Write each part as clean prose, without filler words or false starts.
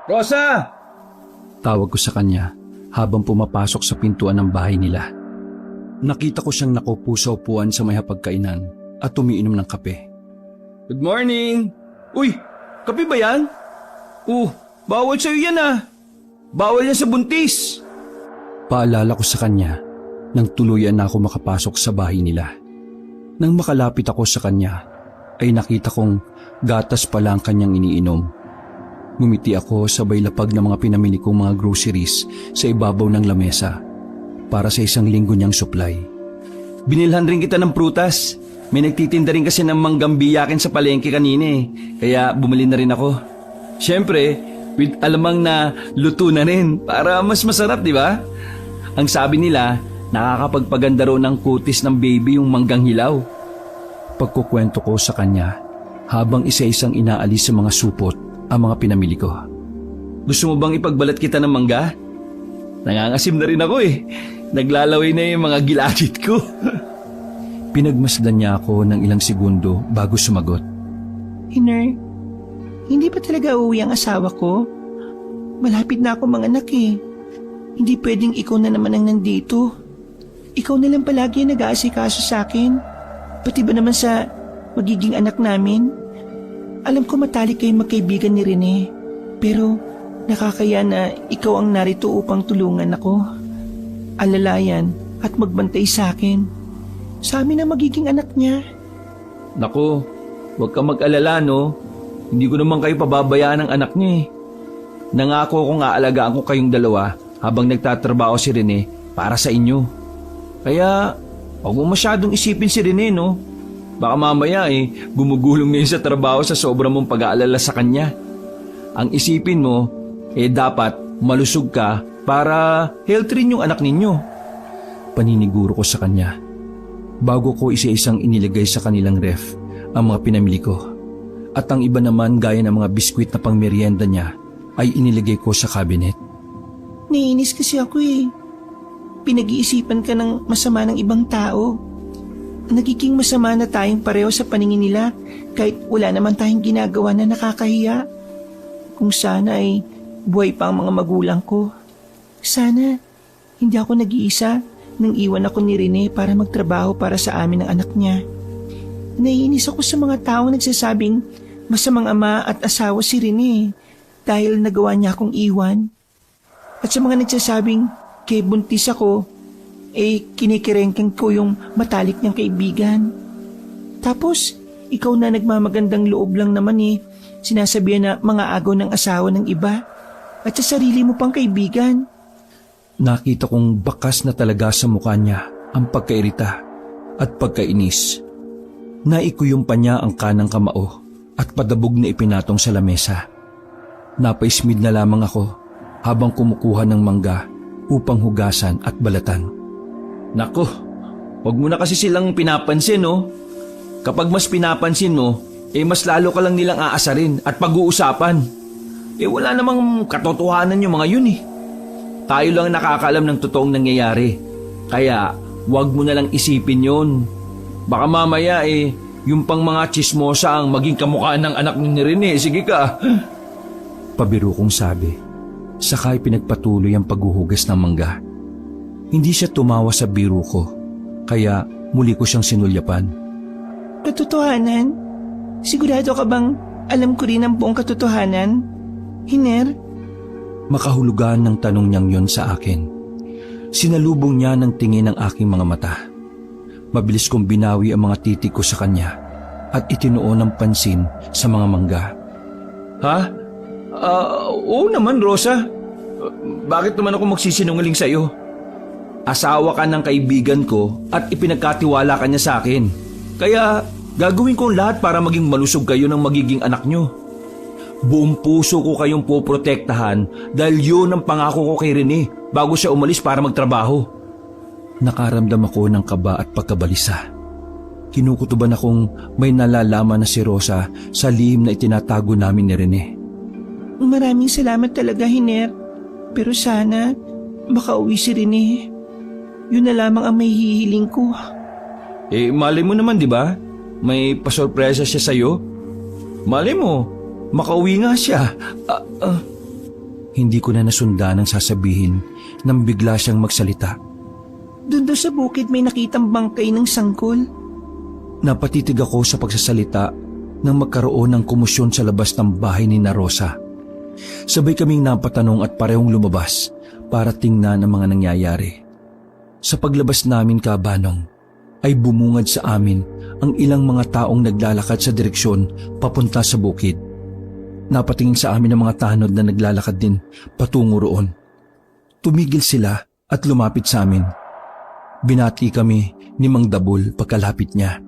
Rosa! Tawag ko sa kanya habang pumapasok sa pintuan ng bahay nila. Nakita ko siyang nakaupo sa upuan sa may hapagkainan at umiinom ng kape. Good morning! Uy! Kape ba yan? Bawal sa'yo yan ah! Bawal yan sa buntis! Paalala ko sa kanya nang tuluyan na ako makapasok sa bahay nila. Nang makalapit ako sa kanya, ay nakita kong gatas pala ang kanyang iniinom. Ngumiti ako sabay lapag ng mga pinamili kong mga groceries sa ibabaw ng lamesa para sa isang linggo niyang supply. Binilhan rin kita ng prutas. May nagtitinda rin kasi ng manggang biyakin sa palengke kanina eh. Kaya bumili na rin ako. Siyempre, with alamang na luto na rin para mas masarap, di ba? Ang sabi nila, nakakapagpaganda raw ng kutis ng baby yung manggang hilaw. Pagkukwento ko sa kanya habang isa-isang inaalis sa mga supot ang mga pinamili ko. Gusto mo bang ipagbalat kita ng mangga? Nangangasim na rin ako eh. Naglalaway na yung mga gilagid ko. Pinagmasdan niya ako ng ilang segundo bago sumagot. Hiner, hindi pa talaga uuwi ang asawa ko? Malapit na ako manganak eh. Hindi pwedeng ikaw na naman ang nandito. Ikaw na lang palagi ang nag-aasikaso sa akin. Pati ba naman sa magiging anak namin? Alam ko matalik kayong magkaibigan ni Rene. Pero nakakaya na ikaw ang narito upang tulungan ako. Alalayan at magbantay sa akin. Sa amin ang magiging anak niya. Nako, huwag ka mag-alala no. Hindi ko naman kayo pababayaan ng anak niya eh. Nangako kong aalagaan ko kayong dalawa habang nagtatrabaho si Rene para sa inyo. Kaya huwag mo masyadong isipin si Rene no. Baka mamaya gumugulong na yun sa trabaho sa sobrang mong pag-aalala sa kanya. Ang isipin mo, dapat malusog ka para healthy rin yung anak ninyo. Paniniguro ko sa kanya. Bago ko isa-isang inilagay sa kanilang ref ang mga pinamili ko. At ang iba naman gaya ng mga biskwit na pangmeryenda niya ay inilagay ko sa cabinet. Naiinis kasi ako eh. Pinag-iisipan ka ng masama ng ibang tao. Nagiging masama na tayong pareho sa paningin nila kahit wala naman tayong ginagawa na nakakahiya. Kung sana ay buhay pa ang mga magulang ko. Sana hindi ako nag-iisa nang iwan ako ni Rene para magtrabaho para sa amin ng anak niya. Naiinis ako sa mga taong nagsasabing masamang ama at asawa si Rene dahil nagawa niya akong iwan. At sa mga nagsasabing kay buntis ako, kinikirengkeng ko yung matalik niyang kaibigan. Tapos, ikaw na nagmamagandang loob lang naman sinasabihan na mga agaw ng asawa ng iba at sa sarili mo pang kaibigan. Nakita kong bakas na talaga sa mukha niya ang pagkairita at pagkainis. Naikuyom pa niya ang kanang kamao at padabog na ipinatong sa lamesa. Napaismid na lamang ako habang kumukuha ng mangga upang hugasan at balatan. Nako, wag mo na kasi silang pinapansin no. Kapag mas pinapansin mo, mas lalo ka lang nilang aasarin at pag-uusapan. Wala namang katotohanan yung mga yun eh. Tayo lang nakakaalam ng totoong nangyayari. Kaya, wag mo na lang isipin yun. Baka mamaya yung pang mga chismosa ang maging kamukha ng anak ni Rene. Sige ka. Pabiro kong sabi. Sakay pinagpatuloy ang paghuhugas ng mangga. Hindi siya tumawa sa biro ko, kaya muli ko siyang sinulyapan. Katotohanan? Sigurado ka bang alam ko rin ang buong katotohanan? Hiner? Makahulugan ng tanong niyang yon sa akin. Sinalubong niya ng tingin ng aking mga mata. Mabilis kong binawi ang mga titik ko sa kanya at itinuon ng pansin sa mga mangga. Ha? Oo naman, Rosa. Bakit naman ako magsisinungaling sa'yo? Asawa ka ng kaibigan ko at ipinagkatiwala ka niya sa akin. Kaya gagawin ko lahat para maging malusog kayo ng magiging anak nyo. Buong puso ko kayong poprotektahan dahil yun ang pangako ko kay Rene bago siya umalis para magtrabaho. Nakaramdam ako ng kaba at pagkabalisa. Kinukutuban akong may nalalaman na si Rosa sa lihim na itinatago namin ni Rene. Maraming salamat talaga, Hiner. Pero sana makauwi si Rene. Yun na lamang ang may hihiling ko. Malay mo naman, di ba? May pasorpresa siya sa'yo. Malay mo, makauwi nga siya. Hindi ko na nasundan ang sasabihin nang bigla siyang magsalita. Doon sa bukid may nakitang bangkay ng sanggol. Napatitig ako sa pagsasalita nang magkaroon ng komosyon sa labas ng bahay ni na Rosa. Sabay kaming napatanong at parehong lumabas para tingnan ang mga nangyayari. Sa paglabas namin, Kabanong, ay bumungad sa amin ang ilang mga taong naglalakad sa direksyon papunta sa bukid. Napatingin sa amin ang mga tanod na naglalakad din patungo roon. Tumigil sila at lumapit sa amin. Binati kami ni Mang Dabul pagkalapit niya.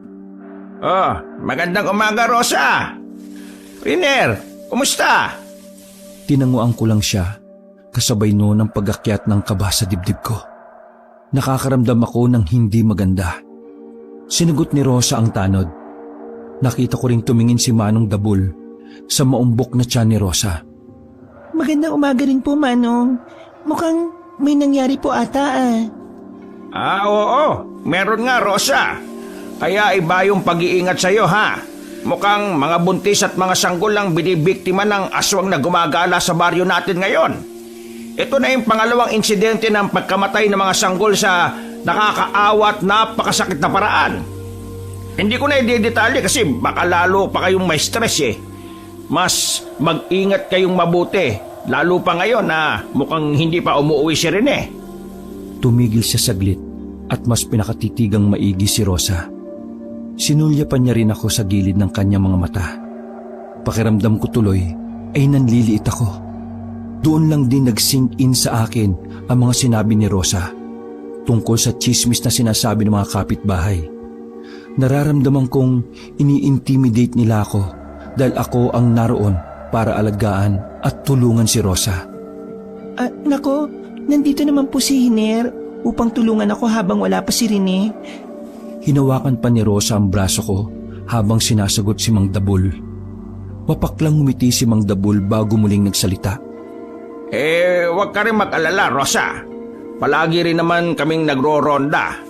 Oh, magandang umaga, Rosa! Riner, kumusta? Tinanguan ko lang siya, kasabay noon ang pag-akyat ng kaba sa dibdib ko. Nakakaramdam ako ng hindi maganda. Sinagot ni Rosa ang tanod. Nakita ko ring tumingin si Manong Dabul sa maumbok na tiyan ni Rosa. Magandang umaga rin po, Manong. Mukhang may nangyari po ata Oo, meron nga, Rosa. Kaya iba yung pag-iingat sa'yo, ha? Mukhang mga buntis at mga sanggol lang binibiktima ng aswang na gumagala sa baryo natin ngayon. Ito na yung pangalawang insidente ng pagkamatay ng mga sanggol sa nakakaawa at napakasakit na paraan. Hindi ko na i-detalye kasi baka lalo pa kayong may stress eh. Mas mag-ingat kayong mabuti, lalo pa ngayon na mukhang hindi pa umuwi si Rene. Tumigil siya saglit at mas pinakatitigang maigi si Rosa. Sinulyapan niya rin ako sa gilid ng kanyang mga mata. Pakiramdam ko tuloy ay nanliliit ako. Doon lang din nag-sink in sa akin ang mga sinabi ni Rosa tungkol sa chismis na sinasabi ng mga kapitbahay. Nararamdaman kong ini-intimidate nila ako dahil ako ang naroon para alagaan at tulungan si Rosa. Nako, nandito naman po si Hiner upang tulungan ako habang wala pa si Rene. Hinawakan pa ni Rosa ang braso ko habang sinasagot si Mang Dabul. Mapaklang ngumiti si Mang Dabul bago muling nagsalita. Huwag ka rin mag-alala, Rosa. Palagi rin naman kaming nagro-ronda.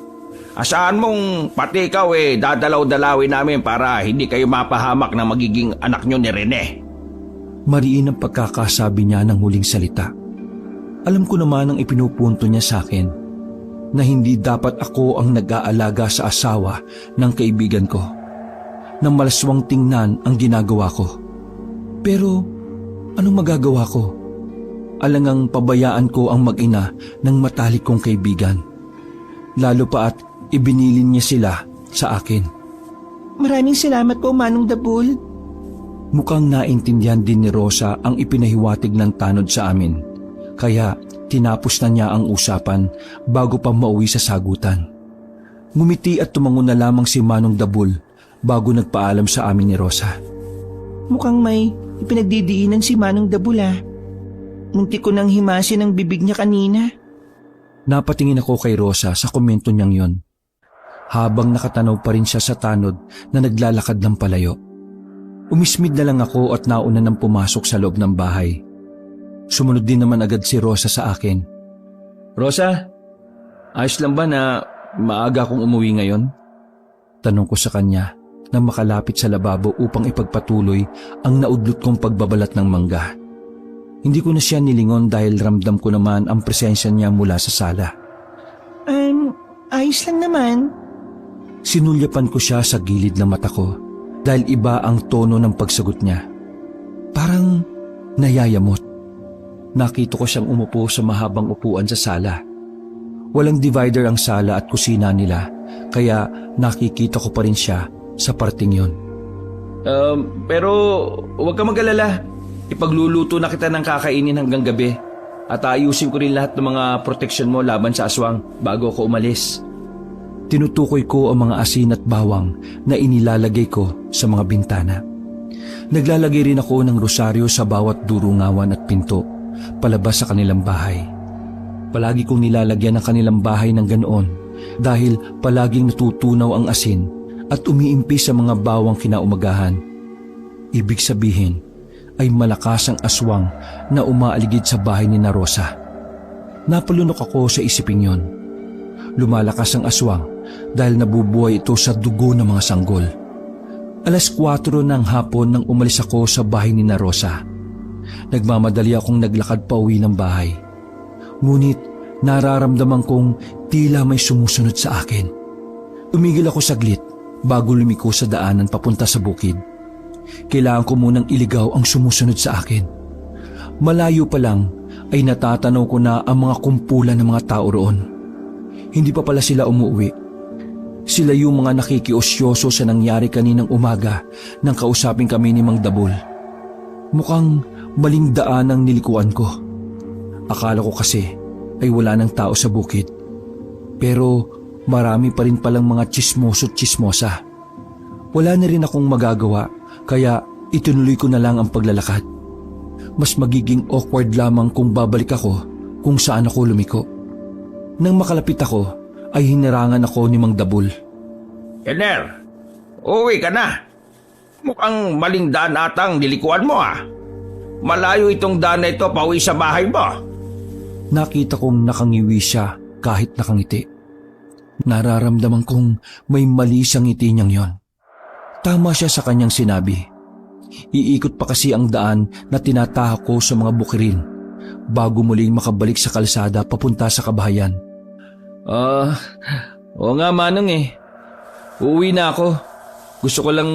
Asahan mong pati ikaw dadalaw-dalawin namin para hindi kayo mapahamak na magiging anak nyo ni Rene. Mariin ang pagkakasabi niya ng huling salita. Alam ko naman ang ipinupunto niya sa akin, na hindi dapat ako ang nag-aalaga sa asawa ng kaibigan ko, na malaswang tingnan ang ginagawa ko. Pero anong magagawa ko? Alangang pabayaan ko ang mag-ina ng matalik kong kaibigan. Lalo pa at ibinilin niya sila sa akin. Maraming salamat po, Manong Dabul. Mukhang naintindihan din ni Rosa ang ipinahiwatig ng tanod sa amin. Kaya tinapos na niya ang usapan bago pa mauwi sa sagutan. Ngumiti at tumango na lamang si Manong Dabul bago nagpaalam sa amin ni Rosa. Mukhang may ipinagdidiinan si Manong Dabul Muntik ko nang himasin ang bibig niya kanina. Napatingin ako kay Rosa sa komento niyang yon, habang nakatanaw pa rin siya sa tanod na naglalakad ng palayo. Umismid na lang ako at nauna nang pumasok sa loob ng bahay. Sumunod din naman agad si Rosa sa akin. Rosa, ayos lang ba na maaga akong umuwi ngayon? Tanong ko sa kanya nang makalapit sa lababo upang ipagpatuloy ang naudlot kong pagbabalat ng mangga. Hindi ko na siya nilingon dahil ramdam ko naman ang presensya niya mula sa sala. Ayos lang naman. Sinulyapan ko siya sa gilid ng mata ko dahil iba ang tono ng pagsagot niya. Parang nayayamot. Nakita ko siyang umupo sa mahabang upuan sa sala. Walang divider ang sala at kusina nila, kaya nakikita ko pa rin siya sa parting yon. Pero huwag ka mag-alala. Ipagluluto na kita ng kakainin hanggang gabi. At ayusin ko rin lahat ng mga proteksyon mo laban sa aswang bago ako umalis. Tinutukoy ko ang mga asin at bawang na inilalagay ko sa mga bintana. Naglalagay rin ako ng rosaryo sa bawat durungawan at pinto palabas sa kanilang bahay. Palagi kong nilalagyan ang kanilang bahay ng ganoon dahil palaging natutunaw ang asin at umiimpis sa mga bawang kinaumagahan. Ibig sabihin ay malakas ang aswang na umaaligid sa bahay ni na Rosa. Napalunok ako sa isiping yon. Lumalakas ang aswang dahil nabubuhay ito sa dugo ng mga sanggol. 4:00 ng hapon nang umalis ako sa bahay ni na Rosa. Nagmamadali akong naglakad pa uwi ng bahay. Ngunit nararamdaman kong tila may sumusunod sa akin. Umigil ako saglit bago lumiko sa daanan papunta sa bukid. Kailangan ko munang iligaw ang sumusunod sa akin. Malayo pa lang ay natatanaw ko na ang mga kumpulan ng mga tao roon. Hindi pa pala sila umuwi. Sila yung mga nakikiosyoso sa nangyari kaninang umaga nang kausapin kami ni Mang Dabul. Mukhang maling daan ang nilikuan ko. Akala ko kasi ay wala ng tao sa bukid. Pero marami pa rin palang mga tsismoso't tsismosa. Wala na rin akong magagawa kaya itinuloy ko na lang ang paglalakad. Mas magiging awkward lamang kung babalik ako kung saan ako lumiko. Nang makalapit ako ay hinirangan ako ni Mang Dabul. Ener, uwi ka na. Mukhang maling daan atang nilikuan mo Malayo itong daan na ito pauwi sa bahay mo. Nakita kong nakangiwi siya kahit nakangiti. Nararamdaman kong may mali sa ngiti niyang yon. Tama siya sa kanyang sinabi. Iikot pa kasi ang daan na tinatahak ko sa mga bukirin bago muling makabalik sa kalsada papunta sa kabahayan. Oo nga Manong Uuwi na ako. Gusto ko lang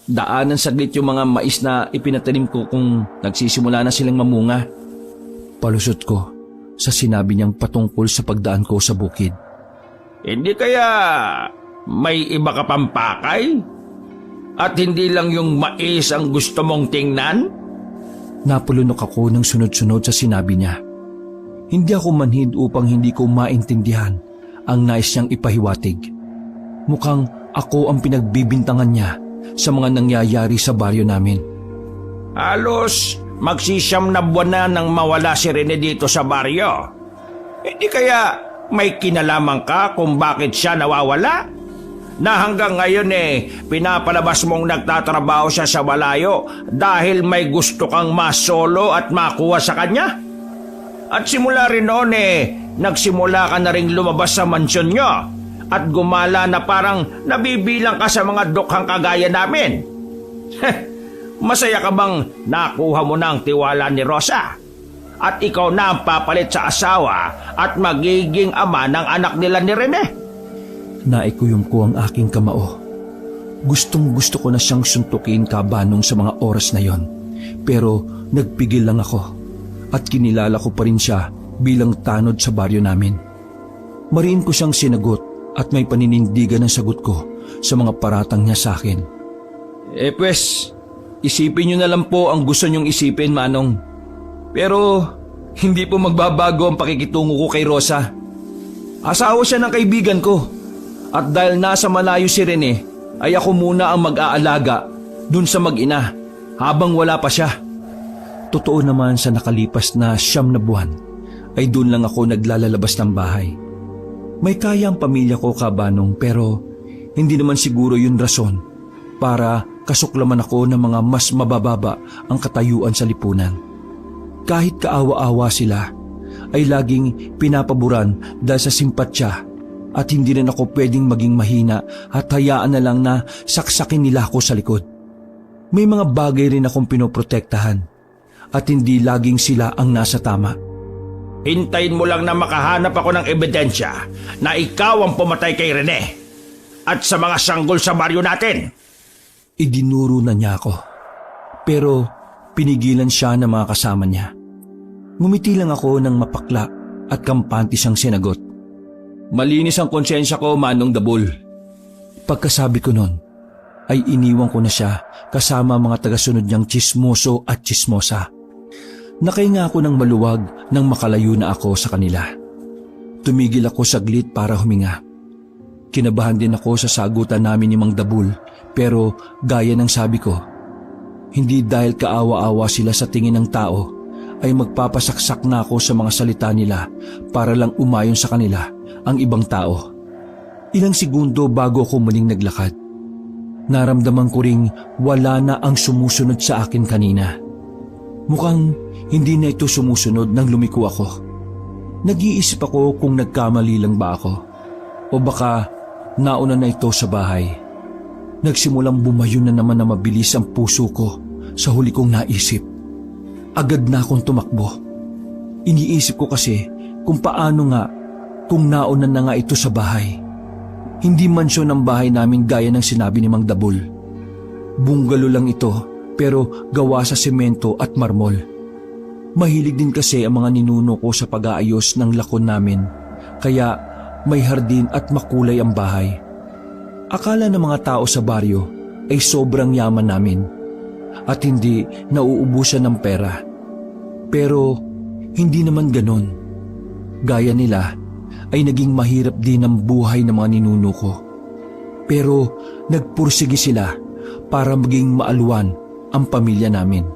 daanan saglit yung mga mais na ipinatanim ko kung nagsisimula na silang mamunga. Palusot ko sa sinabi niyang patungkol sa pagdaan ko sa bukid. Hindi kaya may iba ka pang pakay? At hindi lang yung mais ang gusto mong tingnan? Napulunok ako ng sunod-sunod sa sinabi niya. Hindi ako manhid upang hindi ko maintindihan ang nais niyang ipahiwatig. Mukhang ako ang pinagbibintangan niya sa mga nangyayari sa baryo namin. Halos magsisiyam na buwan na nang mawala si Rene dito sa baryo. Hindi kaya may kinalaman ka kung bakit siya nawawala? Na hanggang ngayon pinapalabas mong nagtatrabaho siya sa malayo dahil may gusto kang masolo at makuha sa kanya? At simula rin noon nagsimula ka na ring lumabas sa mansyon nyo at gumala na parang nabibilang ka sa mga dukhang kagaya namin. Masaya ka bang nakuha mo na ang tiwala ni Rosa? At ikaw na ang papalit sa asawa at magiging ama ng anak nila ni Rene? Naikuyom ko ang aking kamao. Gustong gusto ko na siyang suntukin kabanong sa mga oras na yon. Pero nagpigil lang ako at kinilala ko pa rin siya bilang tanod sa baryo namin. Mariin ko siyang sinagot at may paninindigan ng sagot ko sa mga paratang niya sa akin. Pues, isipin niyo na lang po ang gusto niyong isipin, Manong. Pero hindi po magbabago ang pakikitungo ko kay Rosa. Asawa siya ng kaibigan ko. At dahil nasa malayo si Rene, ay ako muna ang mag-aalaga dun sa mag-ina habang wala pa siya. Totoo naman sa nakalipas na 9 na buwan ay doon lang ako naglalalabas ng bahay. May kaya ang pamilya ko kabanong pero hindi naman siguro yun rason para kasuklaman ako ng mga mas mabababa ang katayuan sa lipunan. Kahit kaawa-awa sila ay laging pinapaboran dahil sa simpatsya at hindi rin ako pwedeng maging mahina at hayaan na lang na saksakin nila ako sa likod. May mga bagay rin akong pinoprotektahan at hindi laging sila ang nasa tama. Hintayin mo lang na makahanap ako ng ebidensya na ikaw ang pumatay kay Rene at sa mga sanggol sa baryo natin. Idinuro na niya ako pero pinigilan siya ng mga kasama niya. Ngumiti lang ako ng mapakla at kampante siyang sinagot. Malinis ang konsensya ko, Manong Dabul. Pagkasabi ko nun, ay iniwan ko na siya kasama mga tagasunod niyang tsismoso at tsismosa. Nakahinga ako ng maluwag nang makalayo na ako sa kanila. Tumigil ako saglit para huminga. Kinabahan din ako sa sagutan namin ni Mang Dabul pero gaya ng sabi ko, hindi dahil kaawa-awa sila sa tingin ng tao ay magpapasaksak na ako sa mga salita nila para lang umayon sa kanila ang ibang tao. Ilang segundo bago ako muling naglakad, naramdaman ko ring wala na ang sumusunod sa akin kanina. Mukhang hindi na ito sumusunod nang lumiko ako. Nag-iisip ako kung nagkamali lang ba ako o baka nauna na ito sa bahay. Nagsimulang bumayo na naman na mabilis ang puso ko sa huli kong naisip. agad na akong tumakbo. Iniisip ko kasi kung paano nga kung naunan na nga ito sa bahay. Hindi mansyon ang bahay namin gaya ng sinabi ni Mang Dabul. Bungalo lang ito pero gawa sa semento at marmol. Mahilig din kasi ang mga ninuno ko sa pag-aayos ng lakon namin, kaya may hardin at makulay ang bahay. Akala ng mga tao sa baryo ay sobrang yaman namin at hindi nauubusan ng pera. Pero hindi naman ganon. Gaya nila ay naging mahirap din ang buhay ng mga ninuno ko. Pero nagpursige sila para maging maalwan ang pamilya namin.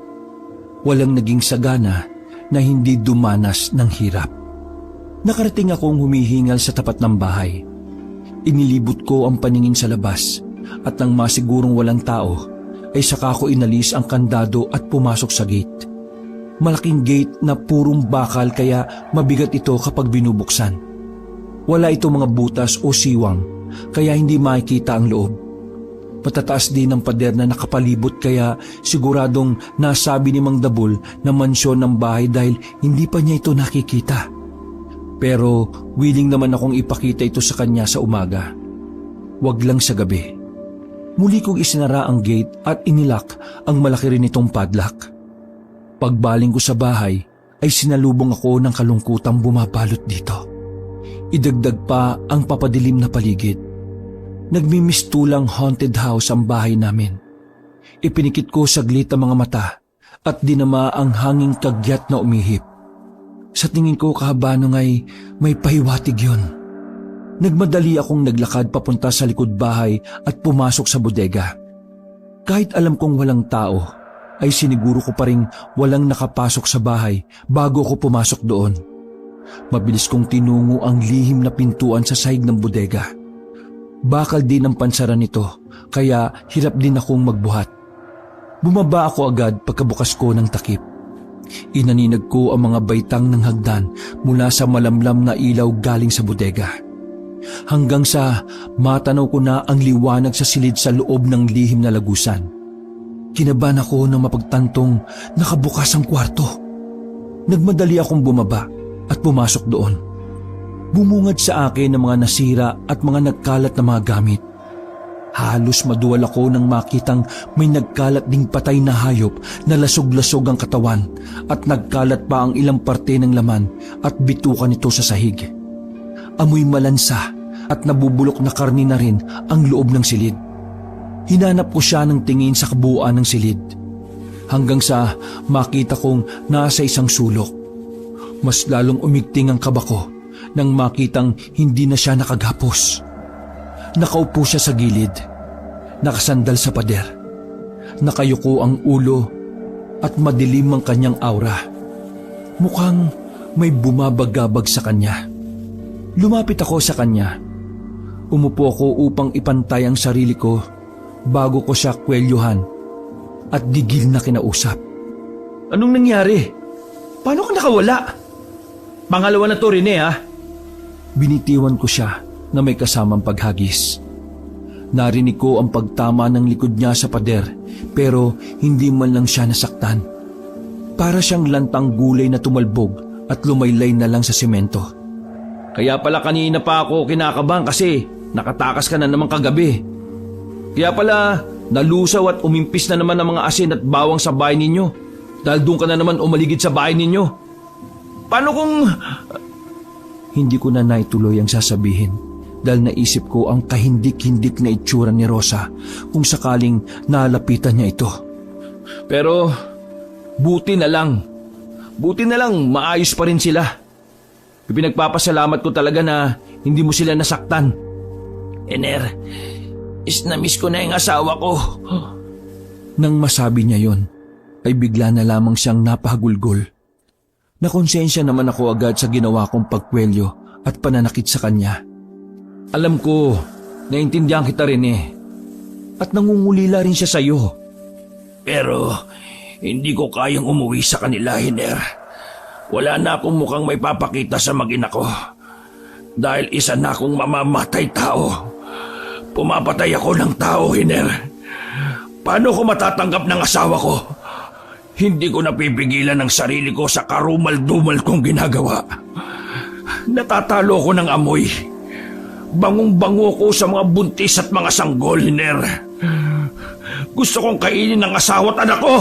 Walang naging sagana na hindi dumanas ng hirap. Nakarating akong humihingal sa tapat ng bahay. Inilibot ko ang paningin sa labas at nang masigurong walang tao ay saka ko inalis ang kandado at pumasok sa gate. Malaking gate na purong bakal kaya mabigat ito kapag binubuksan. Wala itong mga butas o siwang kaya hindi makikita ang loob. Matataas din ang pader na nakapalibot kaya siguradong nasabi ni Mang Dabul na mansyon ng bahay dahil hindi pa niya ito nakikita. Pero willing naman akong ipakita ito sa kanya sa umaga. Wag lang sa gabi. Muli kong isinara ang gate at inilak ang malaki rin itong padlock. Pagbaling ko sa bahay ay sinalubong ako ng kalungkutang bumabalot dito. Idagdag pa ang papadilim na paligid. Nagmimistulang haunted house ang bahay namin. Ipinikit ko saglit ang mga mata at dinama ang hanging kagyat na umihip. Sa tingin ko kahabanong ay may pahiwatig yun. Nagmadali akong naglakad papunta sa likod bahay at pumasok sa bodega. Kahit alam kong walang tao, ay siniguro ko pa rin walang nakapasok sa bahay bago ko pumasok doon. Mabilis kong tinungo ang lihim na pintuan sa sahig ng bodega. Bakal din ang pansara nito, kaya hirap din akong magbuhat. Bumaba ako agad pagkabukas ko ng takip. Inaninag ko ang mga baitang ng hagdan mula sa malamlam na ilaw galing sa bodega. Hanggang sa matanaw ko na ang liwanag sa silid sa loob ng lihim na lagusan. Kinabahan ako nang mapagtantong nakabukas ang kwarto. Nagmadali akong bumaba at pumasok doon. Bumungad sa akin ang mga nasira at mga nagkalat na mga gamit. Halos maduwal ako nang makitang may nagkalat ding patay na hayop na lasog-lasog ang katawan at nagkalat pa ang ilang parte ng laman at bitukan nito sa sahig. Amoy malansa at nabubulok na karni na rin ang loob ng silid. Hinanap ko siya ng tingin sa kabuuan ng silid hanggang sa makita kong nasa isang sulok. Mas lalong umigting ang kaba ko nang makitang hindi na siya nakagapos. Nakaupo siya sa gilid, nakasandal sa pader, nakayuko ang ulo at madilim ang kanyang aura. Mukhang may bumabagabag sa kanya. Lumapit ako sa kanya. Umupo ako upang ipantay ang sarili ko bago ko siya kwelyuhan at digil na kinausap. Anong nangyari? Paano ka nakawala? Pangalawa na to rin ha? Binitiwan ko siya na may kasamang paghagis. Narinig ko ang pagtama ng likod niya sa pader pero hindi man lang siya nasaktan. Para siyang lantang gulay na tumalbog at lumaylay na lang sa semento. Kaya pala kanina pa ako kinakabahan kasi nakatakas ka na naman kagabi. Kaya pala nalusaw at umimpis na naman ang mga asin at bawang sa bahay ninyo dahil doon ka na naman umaligid sa bahay ninyo. Paano kung... Hindi ko na naituloy ang sasabihin dahil naisip ko ang kahindik-hindik na itsura ni Rosa kung sakaling nalapitan niya ito. Pero buti na lang. Buti na lang maayos pa rin sila. Pinagpapasalamat ko talaga na hindi mo sila nasaktan. Ener, na-miss ko na yung asawa ko. Nang masabi niya yon, ay bigla na lamang siyang napahagulgol. Nakonsensya naman ako agad sa ginawa kong pagkwelyo at pananakit sa kanya. Alam ko, naintindihan kita rin At nangungulila rin siya sa'yo. Pero hindi ko kayang umuwi sa kanila, Hiner. Wala na akong mukhang may papakita sa mag-ina ko. Dahil isa na akong mamamatay tao. Pumapatay ako ng tao, Hiner. Paano ko matatanggap ng asawa ko? Hindi ko napipigilan ang sarili ko sa karumal-dumal kong ginagawa. Natatalo ko ng amoy. Bangong-bango ko sa mga buntis at mga sanggol, Hiner. Gusto kong kainin ng asawa at anak ko.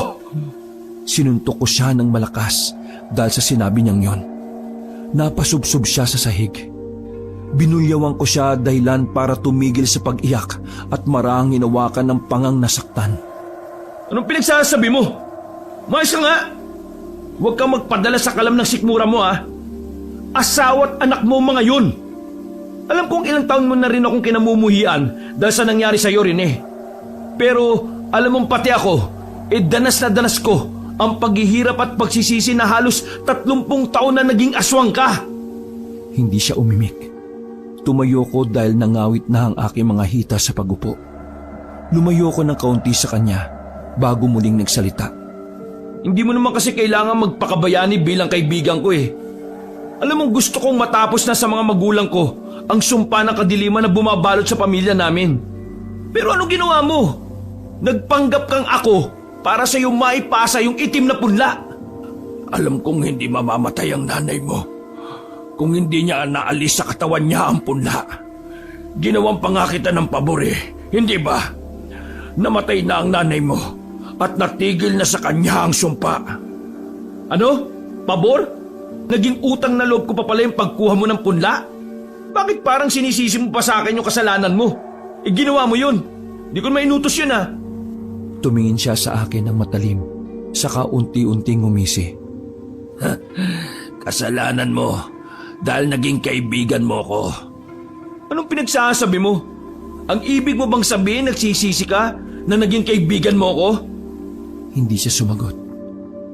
Sinuntok ko siya ng malakas dahil sa sinabi niyang yon. Napasubsob siya sa sahig. Binulyawan ko siya dahilan para tumigil sa pag-iyak at marahang hinawakan ng pangang nasaktan. Anong pinagsasabi mo? Mayos ka nga! Huwag kang magpadala sa kalam ng sikmura mo, ha? Asawa at anak mo mga yun! Alam kong ilang taon mo na rin akong kinamumuhian dahil sa nangyari sa'yo rin eh. Pero alam mong pati ako, danas na danas ko ang paghihirap at pagsisisi na halos 30 taon na naging aswang ka. Hindi siya umimik. Tumayo ko dahil nangawit na ang aking mga hita sa pagupo. Lumayo ko ng kaunti sa kanya bago muling nagsalita. Hindi mo naman kasi kailangan magpakabayani bilang kaibigan ko eh. Alam mong gusto kong matapos na sa mga magulang ko ang sumpa ng kadiliman na bumabalot sa pamilya namin. Pero ano ginawa mo? Nagpanggap kang ako para sa iyo maipasa yung itim na punla. Alam kong hindi mamamatay ang nanay mo kung hindi niya naalis sa katawan niya ang punla. Ginawan pa nga kita ng pabor eh, hindi ba? Namatay na ang nanay mo at natigil na sa kanya ang sumpa. Ano? Pabor? Naging utang na loob ko pa pala yung pagkuha mo ng punla? Bakit parang sinisisi mo pa sa akin yung kasalanan mo? Ginawa mo yun. Di ko naman inutos yun, ha? Tumingin siya sa akin ng matalim, saka unti-unting ngumisi. Kasalanan mo dahil naging kaibigan mo ko. Anong pinagsasabi mo? Ang ibig mo bang sabihin nagsisisi ka na naging kaibigan mo ko? Hindi siya sumagot.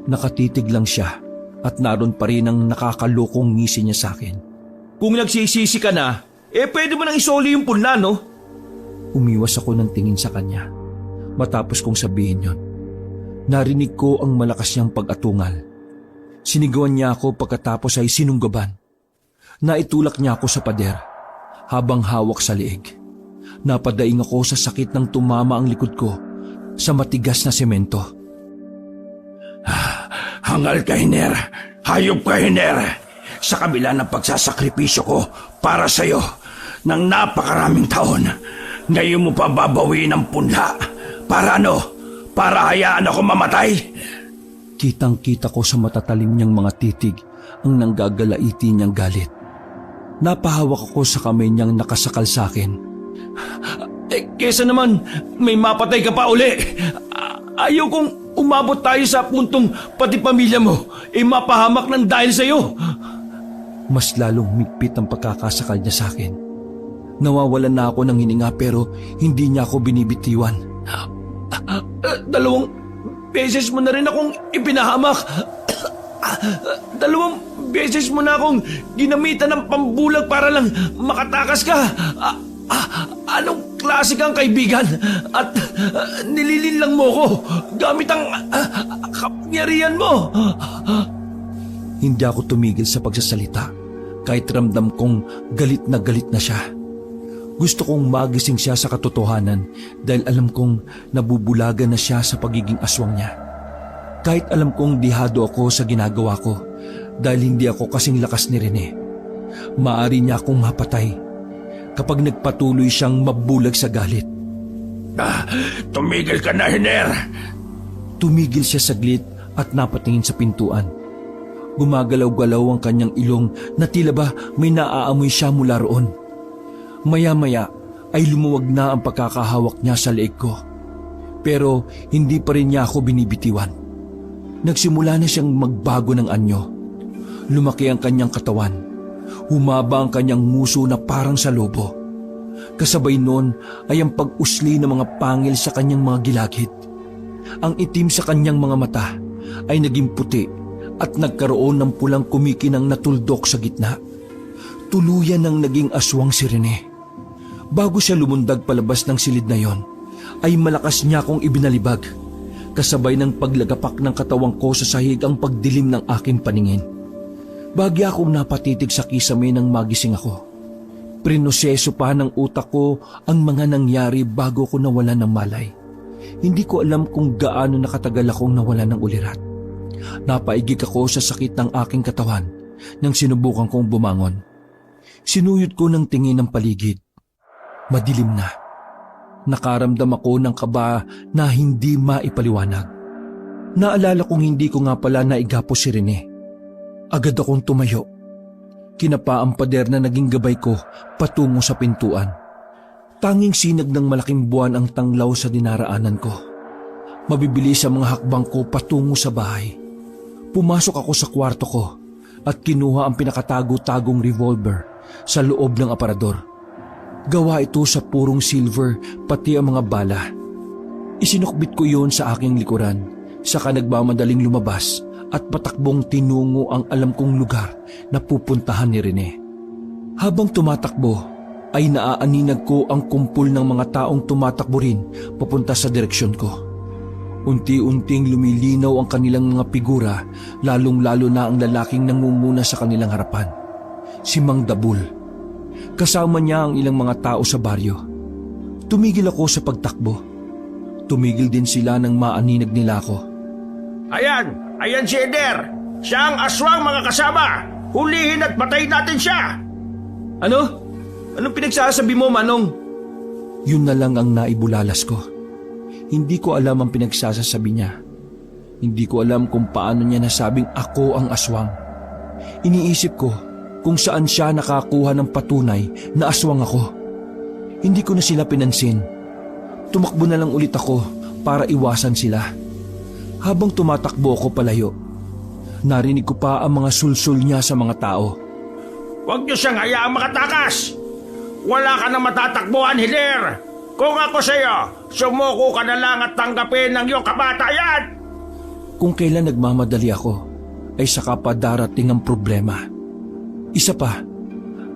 Nakatitig lang siya at naroon pa rin ang nakakalokong ngisi niya sa akin. Kung nagsisisi ka na, pwede mo nang isoli yung punla, no? Umiwas ako ng tingin sa kanya. Matapos kong sabihin yon, narinig ko ang malakas niyang pag-atungal. Sinigawan niya ako pagkatapos ay sinunggaban. Naitulak niya ako sa pader habang hawak sa liig. Napadaing ako sa sakit ng tumama ang likod ko sa matigas na semento. Hangal ka, Hiner. Hayop ka, Hiner. Sa kabila ng pagsasakripisyo ko para sa'yo ng napakaraming taon, ngayon mo pa babawiin ang punla. Para ano? Para hayaan ako mamatay? Kitang-kita ko sa matatalim niyang mga titig ang nanggagalaiti niyang galit. Napahawak ako sa kamay niyang nakasakal sa akin. Kesa naman may mapatay ka pa uli. Ayaw kong umabot tayo sa puntong pati pamilya mo mapahamak ng dahil sa'yo. Mas lalong migpit ang pagkakasakal niya sa akin. Nawawalan na ako ng hininga pero hindi niya ako binibitiwan. 2 beses mo na rin akong ipinahamak. 2 beses mo na akong ginamitan ng pambulag para lang makatakas ka. Anong klase kang kaibigan? At nililinlang mo ko gamit ang kapangyarihan mo. Hindi ako tumigil sa pagsasalita kahit ramdam kong galit na siya. Gusto kong magising siya sa katotohanan dahil alam kong nabubulagan na siya sa pagiging aswang niya. Kahit alam kong dihado ako sa ginagawa ko dahil hindi ako kasing lakas ni Rene. Maari niya akong mapatay kapag nagpatuloy siyang mabulag sa galit. Tumigil ka na, Hiner. Tumigil siya saglit at napatingin sa pintuan. Gumagalaw-galaw ang kanyang ilong na tila ba may naaamoy siya mula roon. Maya-maya ay lumuwag na ang pagkakahawak niya sa leeg ko. Pero hindi pa rin niya ako binibitiwan. Nagsimula na siyang magbago ng anyo. Lumaki ang kanyang katawan. Humaba ang kanyang nguso na parang sa lobo. Kasabay noon ay ang pag-usli ng mga pangil sa kanyang mga gilagid. Ang itim sa kanyang mga mata ay naging puti at nagkaroon ng pulang kumikinang natuldok sa gitna. Tuluyan ng naging aswang si Rene. Bago siya lumundag palabas ng silid na yon, ay malakas niya akong ibinalibag. Kasabay ng paglagapak ng katawang ko sa sahig ang pagdilim ng aking paningin. Bagya akong napatitig sa kisame nang magising ako. Prinoseso pa ng utak ko ang mga nangyari bago ko nawalan ng malay. Hindi ko alam kung gaano nakatagal akong nawalan ng ulirat. Napaigik ako sa sakit ng aking katawan nang sinubukan kong bumangon. Sinuyod ko ng tingin ng paligid. Madilim na. Nakaramdam ako ng kaba na hindi maipaliwanag. Naalala kong hindi ko nga pala naigapo si Rene. Agad akong tumayo. Kinapa ang pader na naging gabay ko patungo sa pintuan. Tanging sinag ng malaking buwan ang tanglaw sa dinaraanan ko. Mabibilis ang mga hakbang ko patungo sa bahay. Pumasok ako sa kwarto ko at kinuha ang pinakatago-tagong revolver sa loob ng aparador. Gawa ito sa purong silver pati ang mga bala. Isinukbit ko yon sa aking likuran, saka nagmamadaling lumabas at patakbong tinungo ang alam kong lugar na pupuntahan ni Rene. Habang tumatakbo ay naaaninag ko ang kumpul ng mga taong tumatakbo rin papunta sa direksyon ko. Unti-unting lumilinaw ang kanilang mga figura, lalong-lalo na ang lalaking nangunguna sa kanilang harapan, si Mang Dabul. Kasama niya ang ilang mga tao sa baryo. Tumigil ako sa pagtakbo. Tumigil din sila nang maaninag nila ako. Ayan si Eder. Siya ang aswang, mga kasama. Hulihin at patayin natin siya. Ano? Anong pinagsasabi mo, Manong? Yun na lang ang naibulalas ko. Hindi ko alam ang pinagsasasabi niya. Hindi ko alam kung paano niya nasabing ako ang aswang. Iniisip ko kung saan siya nakakuha ng patunay na aswang ako. Hindi ko na sila pinansin. Tumakbo na lang ulit ako para iwasan sila. Habang tumatakbo ako palayo, narinig ko pa ang mga sulsul niya sa mga tao. Huwag niyo siyang hayaang makatakas. Wala ka na matatakbuhan, Hilir. Kung ako sa'yo, sumuko ka na lang at tanggapin ang iyong kamatayan. Kung kailan nagmamadali ako, ay saka pa darating ang problema. Isa pa,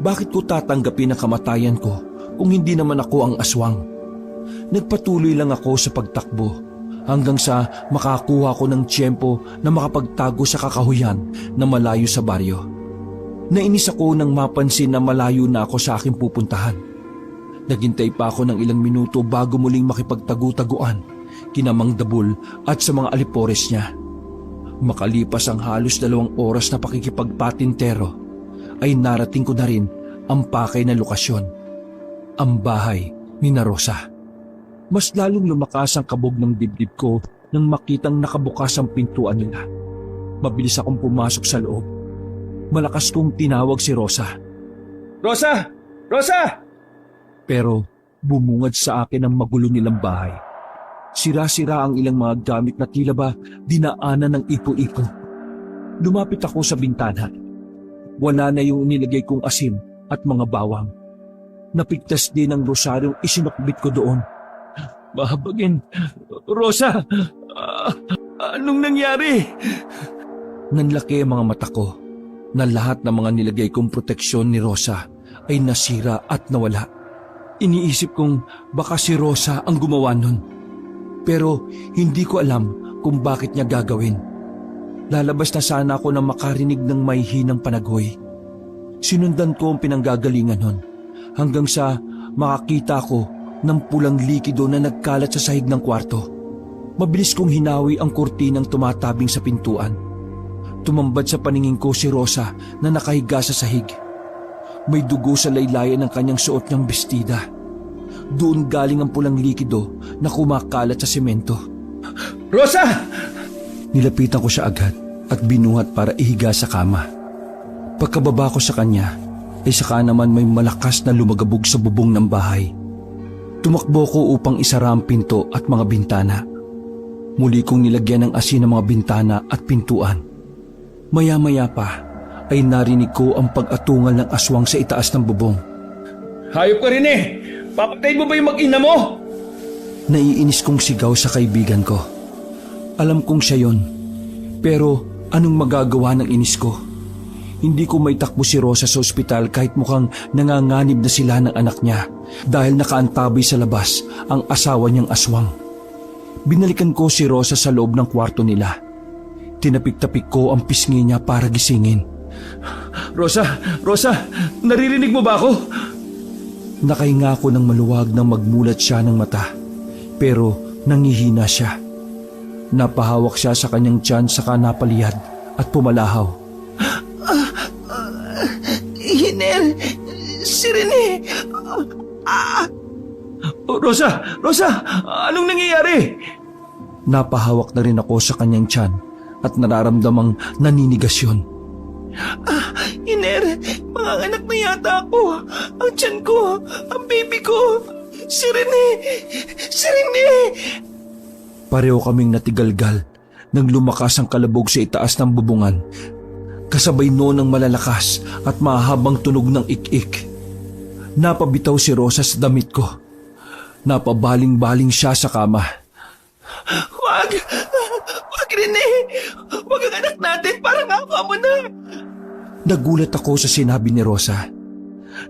bakit ko tatanggapin ang kamatayan ko kung hindi naman ako ang aswang? Nagpatuloy lang ako sa pagtakbo hanggang sa makakuha ko ng tiyempo na makapagtago sa kakahuyan na malayo sa baryo. Nainis ako nang mapansin na malayo na ako sa aking pupuntahan. Naghintay pa ako ng ilang minuto bago muling makipagtagu-taguan kina Mang Dabul at sa mga alipores niya. Makalipas ang halos 2 oras na pakikipagpatintero, ay narating ko na rin ang pakay na lokasyon, ang bahay ni na Rosa. Mas lalong lumakas ang kabog ng dibdib ko nang makitang nakabukas ang pintuan nila. Mabilis akong pumasok sa loob. Malakas kong tinawag si Rosa. Rosa! Rosa! Pero bumungad sa akin ang magulo nilang bahay. Sira-sira ang ilang mga gamit na tila ba dinaanan ng ipo-ipo. Lumapit ako sa bintana. Wala na yung nilagay kong asin at mga bawang. Napigtas din ang rosaryong isinukbit ko doon. Mahabagin! Rosa! Anong nangyari? Nanlaki ang mga mata ko na lahat ng mga nilagay kong proteksyon ni Rosa ay nasira at nawala. Iniisip kong baka si Rosa ang gumawa nun. Pero hindi ko alam kung bakit niya gagawin. Lalabas na sana ako na makarinig ng may hinang panaghoy. Sinundan ko ang pinanggagalingan nun hanggang sa makakita ko ng pulang likido na nagkalat sa sahig ng kwarto. Mabilis kong hinawi ang kurtinang tumatabing sa pintuan. Tumambad sa paningin ko si Rosa na nakahiga sa sahig. May dugo sa laylayan ng kanyang suot niyang bestida. Doon galing ang pulang likido na kumakalat sa semento. Rosa! Nilapitan ko siya agad at binuhat para ihiga sa kama. Pagkababa ko sa kanya, ay saka naman may malakas na lumagabog sa bubong ng bahay. Tumakbo ko upang isara ang pinto at mga bintana. Muli kong nilagyan ng asin ang mga bintana at pintuan. Maya-maya pa ay narinig ko ang pag-atungal ng aswang sa itaas ng bubong. Hayop ka rin eh! Papatayin mo ba yung mag-ina mo? Naiinis kong sigaw sa kaibigan ko. Alam kong siya yon. Pero anong magagawa ng inis ko? Hindi ko maitakbo si Rosa sa ospital kahit mukhang nanganganib na sila ng anak niya dahil nakaantabay sa labas ang asawa niyang aswang. Binalikan ko si Rosa sa loob ng kwarto nila. Tinapik-tapik ko ang pisngi niya para gisingin. Rosa! Rosa! Naririnig mo ba ako? Nakahinga ako ng maluwag nang magmulat siya ng mata, pero nangihina siya. Napahawak siya sa kanyang tiyan saka napaliyad at pumalahaw. Hiner, si Rene. Rosa! Rosa! Anong nangyayari? Napahawak na rin ako sa kanyang tiyan at nararamdamang naninigas yun. Hiner, mga anak na yata ako. Ang tiyan ko, ang baby ko. Si Rene! Si Rene! Pareho kaming natigalgal nang lumakas ang kalabog sa itaas ng bubungan. Kasabay noon ng malalakas at mahabang tunog ng ik-ik. Napabitaw si Rosa sa damit ko. Napabaling-baling siya sa kama. Wag! Wag, Rene! Wag ang anak natin, parang awa mo na! Nagulat ako sa sinabi ni Rosa.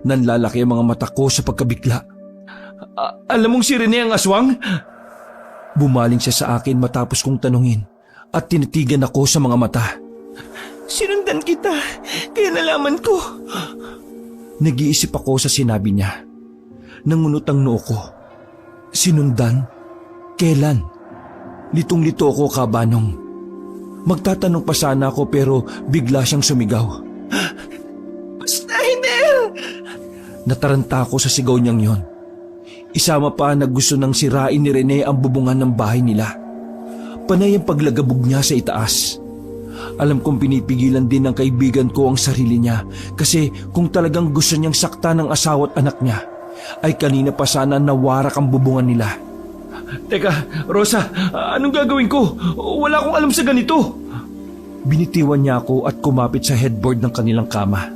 Nanlalaki ang mga mata ko sa pagkabigla. Alam mong si Rene ang aswang? Bumaling siya sa akin matapos kong tanungin at tinitigan ako sa mga mata. Sinundan kita, kaya nalaman ko. Nag-iisip ako sa sinabi niya. Nangunot ang noo ko. Sinundan? Kailan? Litong-lito ako, Kabanong. Magtatanong pa sana ako pero bigla siyang sumigaw. Basta, Hiner! Nataranta ako sa sigaw niyang yon. Isama pa na gusto nang sirain ni Rene ang bubungan ng bahay nila. Panay ang paglagabog niya sa itaas. Alam kong pinipigilan din ng kaibigan ko ang sarili niya kasi kung talagang gusto niyang sakta ng asawa at anak niya, ay kanina pa sana nawarak ang bubungan nila. Teka, Rosa, anong gagawin ko? Wala akong alam sa ganito. Binitiwan niya ako at kumapit sa headboard ng kanilang kama.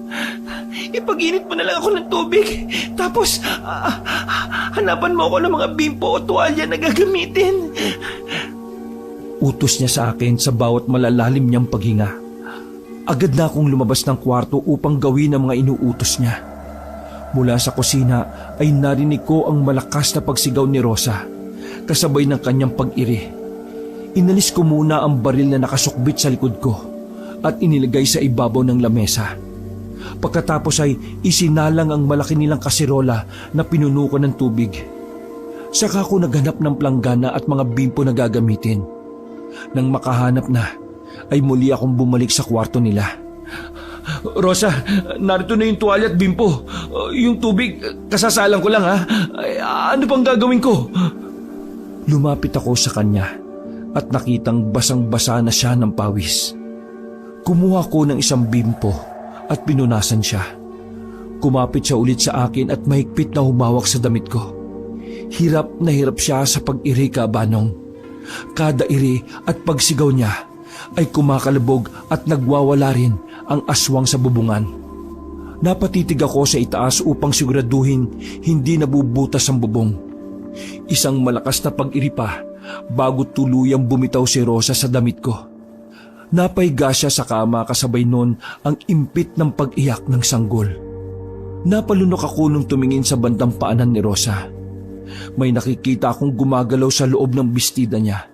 Ipag-init mo na lang ako ng tubig. Tapos, hanapan mo ako ng mga bimpo o tuwalya na gagamitin. Utos niya sa akin sa bawat malalalim niyang paghinga. Agad na akong lumabas ng kwarto upang gawin ang mga inuutos niya. Mula sa kusina ay narinig ko ang malakas na pagsigaw ni Rosa, kasabay ng kanyang pag-iri. Inalis ko muna ang baril na nakasukbit sa likod ko at inilagay sa ibabaw ng lamesa. Pagkatapos ay isinalang ang malaki nilang kasirola na pinuno ko ng tubig. Saka ko naghanap ng planggana at mga bimpo na gagamitin. Nang makahanap na, ay muli akong bumalik sa kwarto nila. Rosa, narito na yung tuwalya at bimpo. Yung tubig, kasasalang ko lang ha. Ano pang gagawin ko? Lumapit ako sa kanya at nakitang basang-basa na siya ng pawis. Kumuha ko ng isang bimpo at pinunasan siya. Kumapit siya ulit sa akin at mahigpit na humawak sa damit ko. Hirap na hirap siya sa pag-iri, Kabanong. Kada iri at pagsigaw niya ay kumakalabog at nagwawala rin ang aswang sa bubungan. Napatitig ako sa itaas upang siguraduhin hindi nabubutas ang bubong. Isang malakas na pag-iri pa bago tuluyang bumitaw si Rosa sa damit ko. Napahiga siya sa kama kasabay nun ang impit ng pag-iyak ng sanggol. Napalunok ako nung tumingin sa bandang paanan ni Rosa. May nakikita akong gumagalaw sa loob ng bestida niya.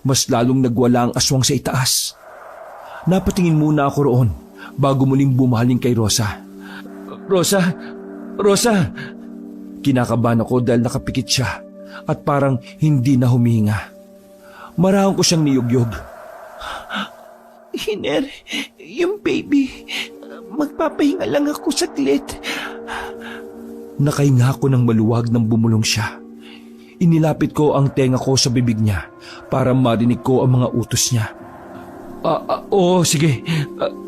Mas lalong nagwala ang aswang sa itaas. Napatingin muna ako roon bago muling bumaling kay Rosa. Rosa! Rosa! Kinakabahan ako dahil nakapikit siya at parang hindi na humihinga. Marahon ko siyang niyugyog. Hiner, yung baby, magpapahinga lang ako saglit. Nakahinga ako ng maluwag nang bumulong siya. Inilapit ko ang tenga ko sa bibig niya para marinig ko ang mga utos niya. Oo, sige.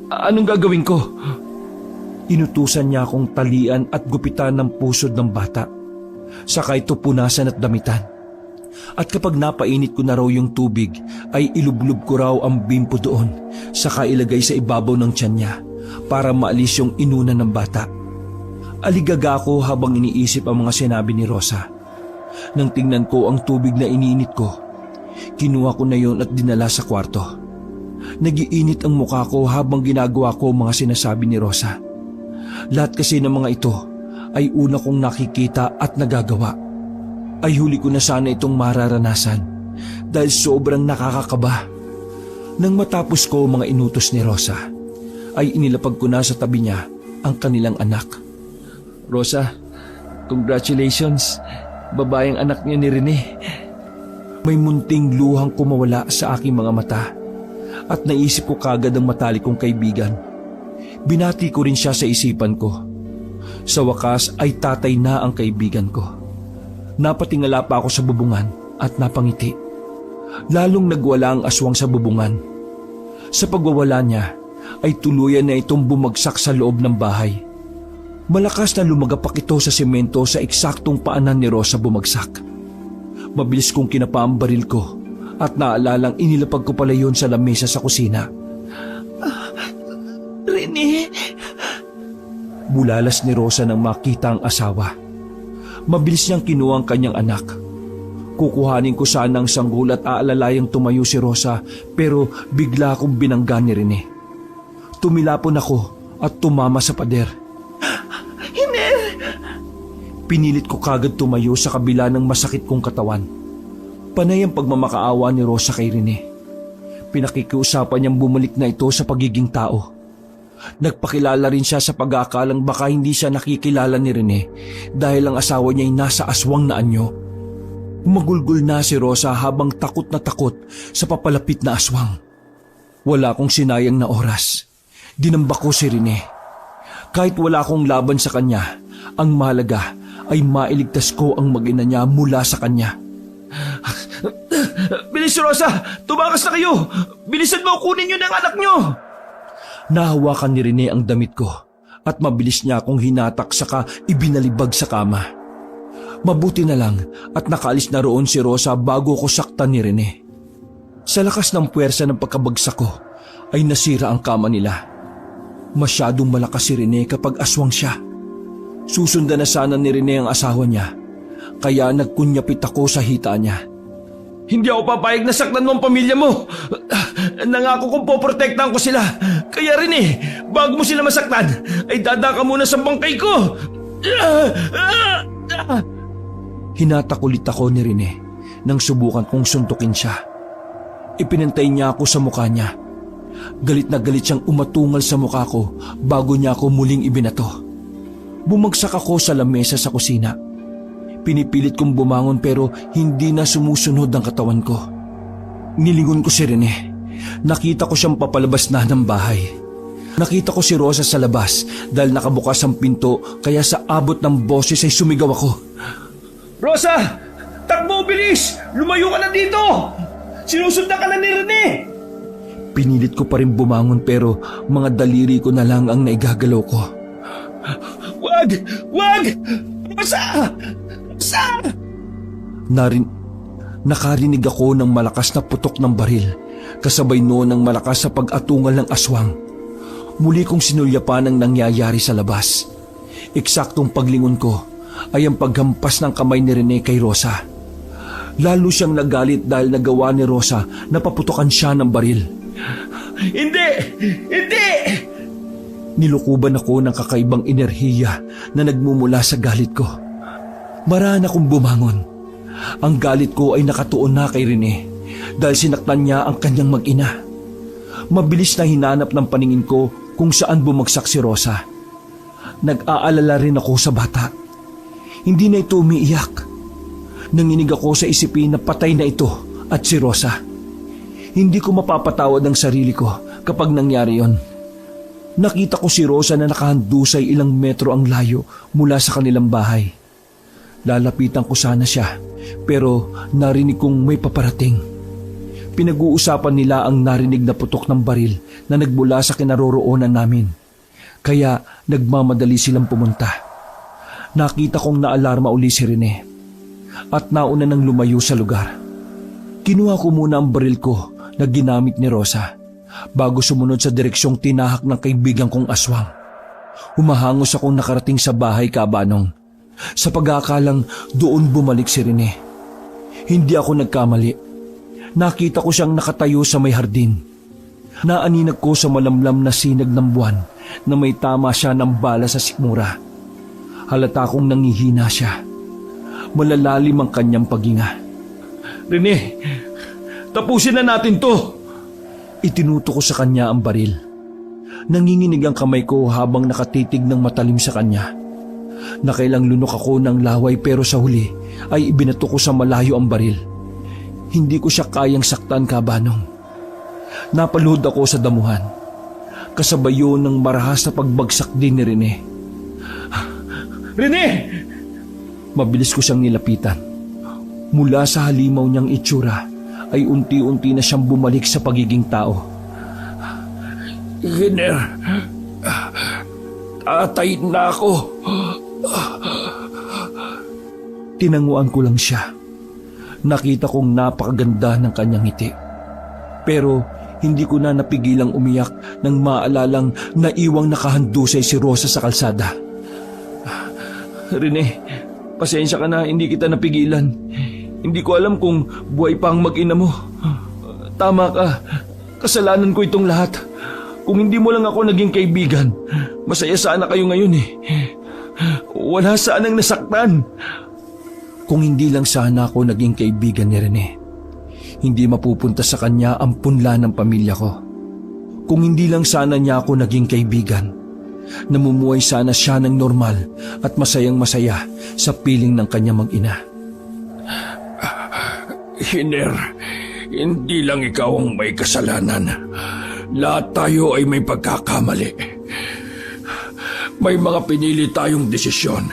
Anong gagawin ko? Inutusan niya akong talian at gupitan ng pusod ng bata. Saka ito punasan at damitan. At kapag napainit ko na raw yung tubig, ay ilublob ko raw ang bimpo doon, saka ilagay sa ibabaw ng tiyan niya para maalis yung inuna ng bata. Aligaga ako habang iniisip ang mga sinabi ni Rosa. Nang tingnan ko ang tubig na iniinit ko, kinuha ko na yon at dinala sa kwarto. Nagiinit ang mukha ko habang ginagawa ko ang mga sinasabi ni Rosa. Lahat kasi ng mga ito ay una kong nakikita at nagagawa. Ay huli ko na sana itong mararanasan dahil sobrang nakakakaba. Nang matapos ko mga inutos ni Rosa, ay inilapag ko na sa tabi niya ang kanilang anak. Rosa, congratulations. Babaeng anak niya ni Rene. May munting luhang kumawala sa aking mga mata at naisip ko kagad ang matalik kong kaibigan. Binati ko rin siya sa isipan ko. Sa wakas ay tatay na ang kaibigan ko. Napatingala pa ako sa bubungan at napangiti. Lalong nagwala ang aswang sa bubungan. Sa pagwawala niya ay tuluyan na itong bumagsak sa loob ng bahay. Malakas na lumagapak ito sa semento sa eksaktong paanan ni Rosa bumagsak. Mabilis kong kinapa ang baril ko at naalalang inilapag ko pala yun sa lamesa sa kusina. Rene, Bulalas ni Rosa nang makita ang asawa. Mabilis niyang kinuha ang kanyang anak. Kukuhanin ko sana ang sanggol at aalalayang tumayo si Rosa pero bigla akong binangga ni Rene. Tumilapon ako at tumama sa pader. Hiner! Pinilit ko kagad tumayo sa kabila ng masakit kong katawan. Panay ang pagmamakaawa ni Rosa kay Rene. Pinakikiusapan niyang bumalik na ito sa pagiging tao. Nagpakilala rin siya sa pag-aakalang baka hindi siya nakikilala ni Rene dahil ang asawa niya ay nasa aswang na anyo. Magulgol na si Rosa habang takot na takot sa papalapit na aswang. Wala akong sinayang na oras. Dinamba ko si Rene. Kahit wala akong laban sa kanya, ang mahalaga ay mailigtas ko ang mag-ina niya mula sa kanya. Bilis, Rosa! Tumakas na kayo! Bilisan mo, kunin niyo ng anak niyo! Nahawakan ni Rene ang damit ko at mabilis niya akong hinatak saka ibinalibag sa kama. Mabuti na lang at nakaalis na roon si Rosa bago ko saktan ni Rene. Sa lakas ng puwersa ng pagkabagsak ko ay nasira ang kama nila. Masyadong malakas si Rene kapag aswang siya. Susundan na sana ni Rene ang asawa niya kaya nagkunyapit ako sa hita niya. Hindi ako papayag na saktan mo ang pamilya mo. Nangako kong poprotektahan ko sila. Kaya rin bago mo sila masaktan, ay dadaka muna sa bangkay ko. Hinatak ulit ako ni Rene nang subukan kong suntukin siya. Ipinantay niya ako sa mukha niya. Galit na galit siyang umatungal sa mukha ko bago niya ako muling ibinato. Bumagsak ako sa lamesa sa kusina. Pinipilit kong bumangon pero hindi na sumusunod ang katawan ko. Nilingon ko si Rene. Nakita ko siyang papalabas na ng bahay. Nakita ko si Rosa sa labas dahil nakabukas ang pinto kaya sa abot ng boses ay sumigaw ako. Rosa! Takbo, bilis! Lumayo ka na dito! Sinusundan ka na ni Rene! Pinilit ko pa rin bumangon pero mga daliri ko na lang ang naigagalaw ko. Wag! Wag! Rosa! Rosa! Nakarinig ako ng malakas na putok ng baril, kasabay noon ng malakas sa pag-atungal ng aswang. Muli kong sinulyapan ang nangyayari sa labas. Eksaktong paglingon ko ay ang paghampas ng kamay ni Rene kay Rosa. Lalo siyang nagalit dahil nagawa ni Rosa na paputokan siya ng baril. Hindi! Hindi! Nilukuban ako ng kakaibang enerhiya na nagmumula sa galit ko. Maraan akong bumangon. Ang galit ko ay nakatuon na kay Rene dahil sinaktan niya ang kanyang mag-ina. Mabilis na hinanap ng paningin ko kung saan bumagsak si Rosa. Nag-aalala rin ako sa bata. Hindi na ito umiiyak. Nanginig ako sa isipin na patay na ito at si Rosa. Hindi ko mapapatawad ang sarili ko kapag nangyari yon. Nakita ko si Rosa na nakahandusay ilang metro ang layo mula sa kanilang bahay. Lalapitan ko sana siya pero narinig kong may paparating. Pinag-uusapan nila ang narinig na putok ng baril na nagmula sa kinaroroonan namin. Kaya nagmamadali silang pumunta. Nakita kong naalarma uli si Rene at nauna nang lumayo sa lugar. Kinuha ko muna ang baril ko na ginamit ni Rosa bago sumunod sa direksyong tinahak ng kaibigan kong aswang. Humahangos akong nakarating sa bahay kabanong. Sa pag-aakalang doon bumalik si Rene. Hindi ako nagkamali. Nakita ko siyang nakatayo sa may hardin. Naaninag ko sa malamlam na sinag ng buwan na may tama siya ng bala sa sikmura. Halata kong nangihina siya. Malalalim ang kanyang paghinga. Rene, tapusin na natin to! Itinuto ko sa kanya ang baril. Nanginginig ang kamay ko habang nakatitig ng matalim sa kanya. Nakailang lunok ako ng laway pero sa huli ay ibinato ko sa malayo ang baril. Hindi ko siya kayang saktan, Kabanong. Napaluhod ako sa damuhan. Kasabay yun ng marahas na pagbagsak din ni Rene. Rene! Mabilis ko siyang nilapitan. Mula sa halimaw niyang itsura ay unti-unti na siyang bumalik sa pagiging tao. Hiner, tatay na ako. Tinanguan ko lang siya. Nakita kong napakaganda ng kanyang ngiti. Pero hindi ko na napigilang umiyak nang maalalang naiwang nakahandusay si Rosa sa kalsada. Rene, pasensya ka na, hindi kita napigilan. Hindi ko alam kung buhay pa ang mag-ina mo. Tama ka, kasalanan ko itong lahat. Kung hindi mo lang ako naging kaibigan, masaya sana kayo ngayon eh. Wala sanang nasaktan. Kung hindi lang sana ako naging kaibigan ni Rene, hindi mapupunta sa kanya ang punla ng pamilya ko. Kung hindi lang sana niya ako naging kaibigan, namumuhay sana siya ng normal at masayang masaya sa piling ng kanya mag-ina. Hiner, hindi lang ikaw ang may kasalanan. Lahat tayo ay may pagkakamali. May mga pinili tayong desisyon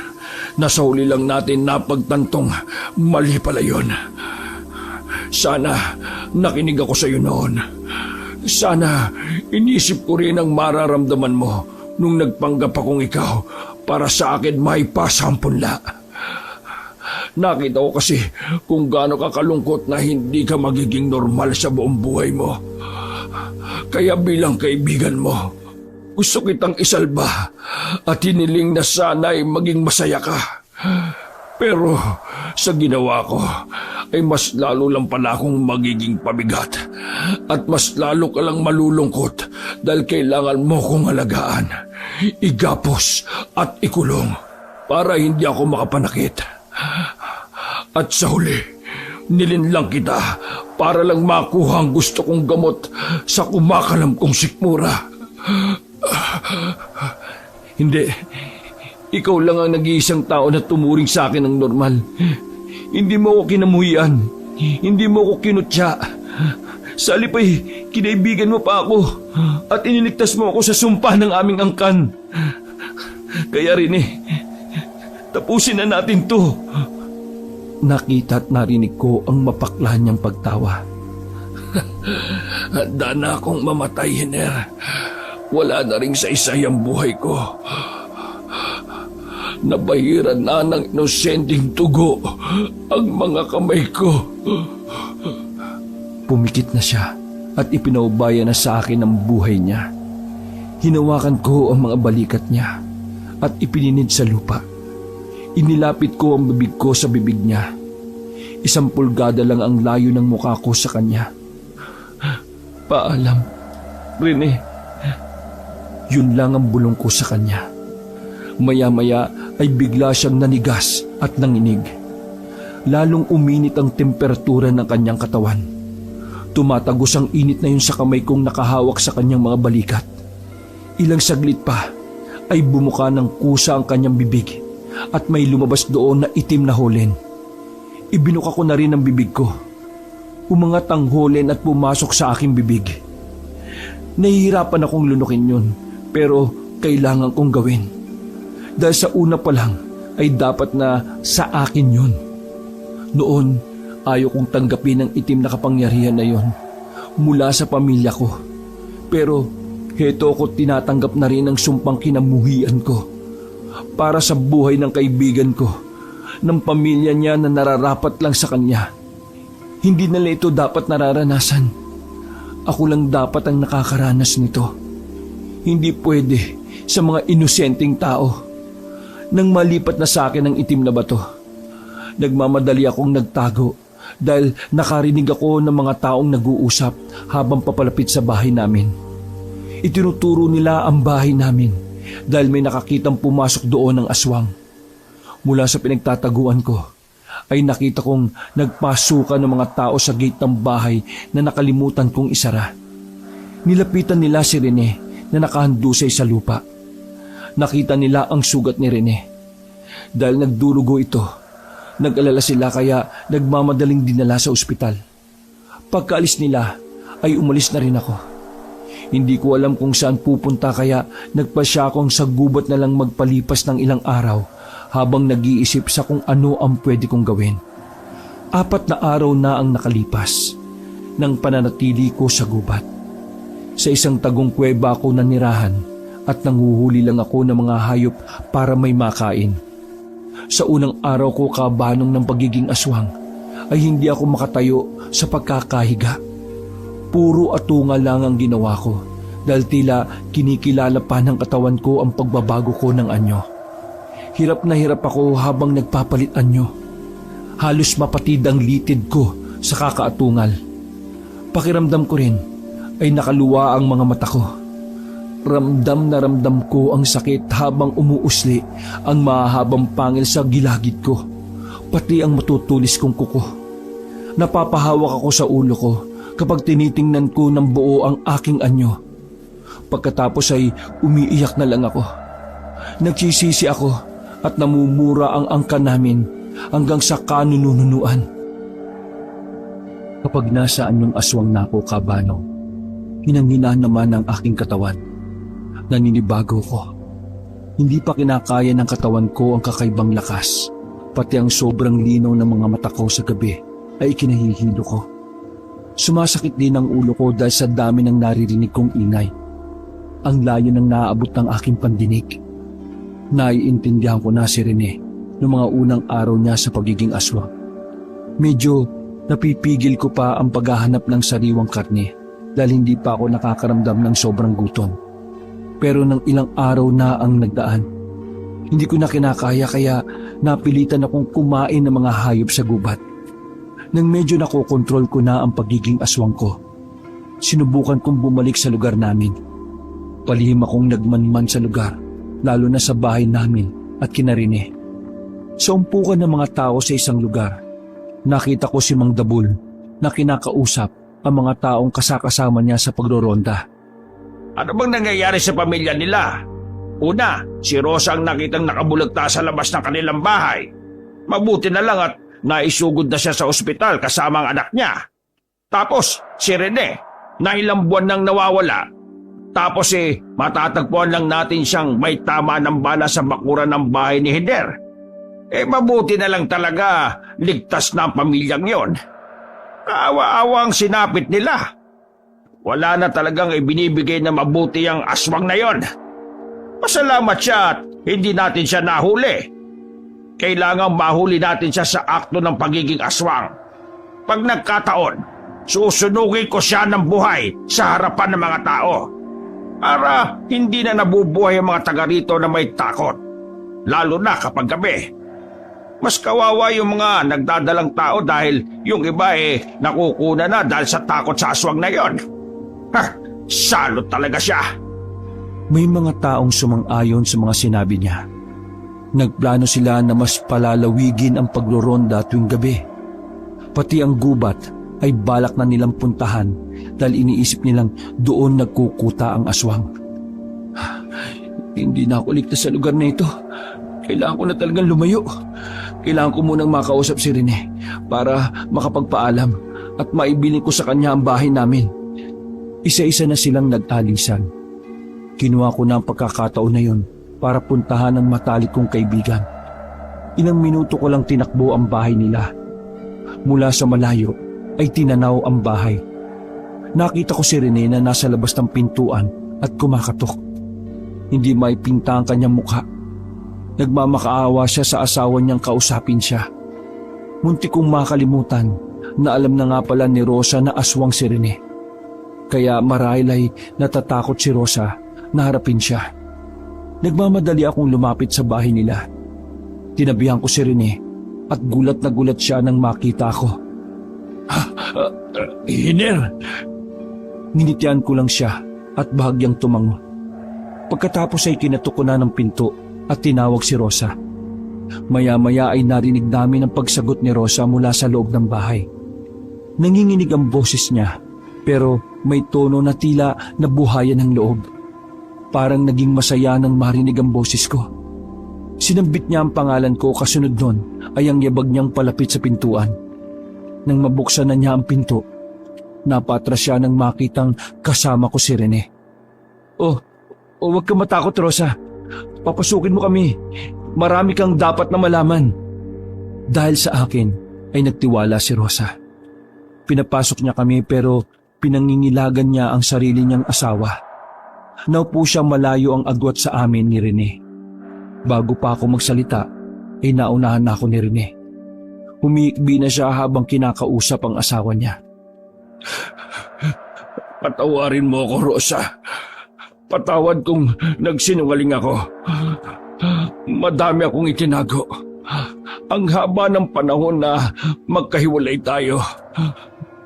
na sa huli lang natin napagtantong mali pala yun. Sana nakinig ako sa iyo noon. Sana inisip ko rin ang mararamdaman mo nung nagpanggap akong ikaw para sa akin maipasa ang punla. Nakita ko kasi kung gaano ka kalungkot na hindi ka magiging normal sa buong buhay mo. Kaya bilang kaibigan mo, gusto kitang isalba at hiniling na sana'y maging masaya ka. Pero sa ginawa ko ay mas lalo lang pala akong magiging pabigat at mas lalo ka lang malulungkot dahil kailangan mo kong alagaan, igapos at ikulong para hindi ako makapanakit. At sa huli, nilinlang kita para lang makuha ang gusto kong gamot sa kumakalam kong sikmura. Hindi. Ikaw lang ang nag-iisang tao na tumuring sa akin ng normal. Hindi mo ako kinamuhian. Hindi mo ako kinutya. Sa halip ay kinaibigan mo pa ako at iniligtas mo ako sa sumpa ng aming angkan. Kaya rin tapusin na natin to. Nakita at narinig ko ang mapakla niyang pagtawa. Handa na akong mamatay, Hiner. Wala na ring saysay ang buhay ko. Nabahiran na ng inosenteng dugo ang mga kamay ko. Pumikit na siya at ipinaubaya na sa akin ang buhay niya. Hinawakan ko ang mga balikat niya at ipininid sa lupa. Inilapit ko ang bibig ko sa bibig niya. 1 pulgada lang ang layo ng mukha ko sa kanya. Paalam, Rene. Yun lang ang bulong ko sa kanya. Maya-maya ay bigla siyang nanigas at nanginig. Lalong uminit ang temperatura ng kanyang katawan. Tumatagos ang init na yun sa kamay kong nakahawak sa kanyang mga balikat. Ilang saglit pa ay bumuka ng kusa ang kanyang bibig at may lumabas doon na itim na holen. Ibinuka ko na rin ang bibig ko. Umangat ang holen at pumasok sa aking bibig. Nahihirapan akong lunukin yun, pero kailangan kong gawin. Dahil sa una pa lang ay dapat na sa akin yun. Noon, ayaw kong tanggapin ang itim na kapangyarihan na yun mula sa pamilya ko. Pero heto ko tinatanggap na rin ang sumpang kinamuhian ko para sa buhay ng kaibigan ko, ng pamilya niya na nararapat lang sa kanya. Hindi nila ito dapat nararanasan. Ako lang dapat ang nakakaranas nito. Hindi pwede sa mga inosenteng tao. Nang malipat na sa akin ang itim na bato, nagmamadali akong nagtago dahil nakarinig ako ng mga taong nag-uusap habang papalapit sa bahay namin. Itinuturo nila ang bahay namin dahil may nakakitang pumasok doon ng aswang. Mula sa pinagtataguan ko ay nakita kong nagpasukan ng mga tao sa gate ng bahay na nakalimutan kong isara. Nilapitan nila si Rene na nakahandusay sa lupa. Nakita nila ang sugat ni Rene. Dahil nagdurugo ito, nag-alala sila kaya nagmamadaling dinala sa ospital. Pagkaalis nila ay umalis na rin ako. Hindi ko alam kung saan pupunta kaya nagpasya akong sa gubat na lang magpalipas ng ilang araw habang nag-iisip sa kung ano ang pwede kong gawin. 4 na araw na ang nakalipas ng pananatili ko sa gubat. Sa isang tagong kuweba ako nanirahan at nanghuhuli lang ako ng mga hayop para may makain. Sa unang araw ko kabanong ng pagiging aswang ay hindi ako makatayo sa pagkakahiga. Puro atunga lang ang ginawa ko dahil tila kinikilala pa ng katawan ko ang pagbabago ko ng anyo. Hirap na hirap ako habang nagpapalit anyo. Halos mapatid ang litid ko sa kakaatungal. Pakiramdam ko rin ay nakaluwa ang mga mata ko. Ramdam na ramdam ko ang sakit habang umuusli ang mahahabang pangil sa gilagid ko, pati ang matutulis kong kuko. Napapahawak ako sa ulo ko kapag tinitingnan ko ng buo ang aking anyo. Pagkatapos ay umiiyak na lang ako. Nagsisisi ako at namumura ang angkan namin hanggang sa kanununuan. Kapag nasa anyong aswang na ako kabano, hinanghinaan naman ang aking katawan. Naninibago ko. Hindi pa kinakaya ng katawan ko ang kakaibang lakas. Pati ang sobrang linaw ng mga mata ko sa gabi ay ikinahihilo ko. Sumasakit din ang ulo ko dahil sa dami ng naririnig kong ingay. Ang layo ng naaabot ng aking pandinig. Naiintindihan ko na si Rene noong mga unang araw niya sa pagiging aswang. Medyo napipigil ko pa ang paghahanap ng sariwang karne dahil hindi pa ako nakakaramdam ng sobrang gutom. Pero nang ilang araw na ang nagdaan, hindi ko na kinakaya kaya napilitan akong kumain ng mga hayop sa gubat. Nang medyo nakokontrol ko na ang pagiging aswang ko, sinubukan kong bumalik sa lugar namin. Palihim akong nagmanman sa lugar, lalo na sa bahay namin at kina Rene. Sa umpukan ng mga tao sa isang lugar, nakita ko si Mang Dabul na kinakausap ang mga taong kasakasama niya sa pagroronda. Ano bang nangyayari sa pamilya nila? Una, si Rosa ang nakitang nakabulagta sa labas ng kanilang bahay. Mabuti na lang at naisugod na siya sa ospital kasama ang anak niya. Tapos, si Rene, na ilang buwan nang nawawala. Tapos matatagpuan lang natin siyang may tama ng bala sa bakuran ng bahay ni Hider. Mabuti na lang talaga ligtas na ang pamilyang yon. Kaawa-awa ang sinapit nila. Wala na talagang ibinibigay na mabuti ang aswang na yon. Pasalamat siya at hindi natin siya nahuli. Kailangang mahuli natin siya sa akto ng pagiging aswang. Pag nagkataon, susunugin ko siya ng buhay sa harapan ng mga tao. Para hindi na nabubuhay ang mga taga rito na may takot. Lalo na kapag gabi. Mas kawawa yung mga nagdadalang tao dahil yung iba nakukuna na dahil sa takot sa aswang na yon. Salot talaga siya. May mga taong sumang-ayon sa mga sinabi niya. Nagplano sila na mas palalawigin ang pagroronda tuwing gabi. Pati ang gubat ay balak na nilang puntahan dahil iniisip nilang doon nagkukuta ang aswang. Hindi na ako ligtas sa lugar na ito. Kailangan ko na talagang lumayo. Kailangan ko munang makausap si Rene para makapagpaalam at maibiling ko sa kanya ang bahay namin. Isa-isa na silang nag-alisan. Kinuha ko na ang pagkakataon na yun para puntahan ang matalik kong kaibigan. Ilang minuto ko lang tinakbo ang bahay nila. Mula sa malayo ay tinanaw ang bahay. Nakita ko si Rene na nasa labas ng pintuan at kumakatok. Hindi maipinta ang kanyang mukha. Nagmamakaawa siya sa asawa niyang kausapin siya. Muntik kong makalimutan na alam na nga pala ni Rosa na aswang si Rene. Kaya marahil ay natatakot si Rosa na harapin siya. Nagmamadali akong lumapit sa bahay nila. Tinabihan ko si Rene at gulat na gulat siya nang makita ko. Hiner! Ninitian ko lang siya at bahagyang tumango. Pagkatapos ay kinatok ko na ng pinto at tinawag si Rosa. Maya-maya ay narinig namin ang pagsagot ni Rosa mula sa loob ng bahay. Nanginginig ang boses niya pero may tono na tila nabuhayan ng loob. Parang naging masaya nang marinig ang boses ko. Sinambit niya ang pangalan ko kasunod nun ay ang yabag niyang palapit sa pintuan. Nang mabuksan na niya ang pinto, Napatras siya nang makitang kasama ko si Rene. Oh, huwag ka matakot, Rosa. Papasukin mo kami. Marami kang dapat na malaman. Dahil sa akin ay nagtiwala si Rosa. Pinapasok niya kami pero pinangingilagan niya ang sarili niyang asawa. Naupo siya malayo ang agwat sa amin ni Rene. Bago pa ako magsalita, ay naunahan na ako ni Rene. Humiikbi na siya habang kinakausap ang asawa niya. Patawarin mo ako, Rosa. Patawad kung nagsinungaling ako. Madami akong itinago. Ang haba ng panahon na magkahiwalay tayo.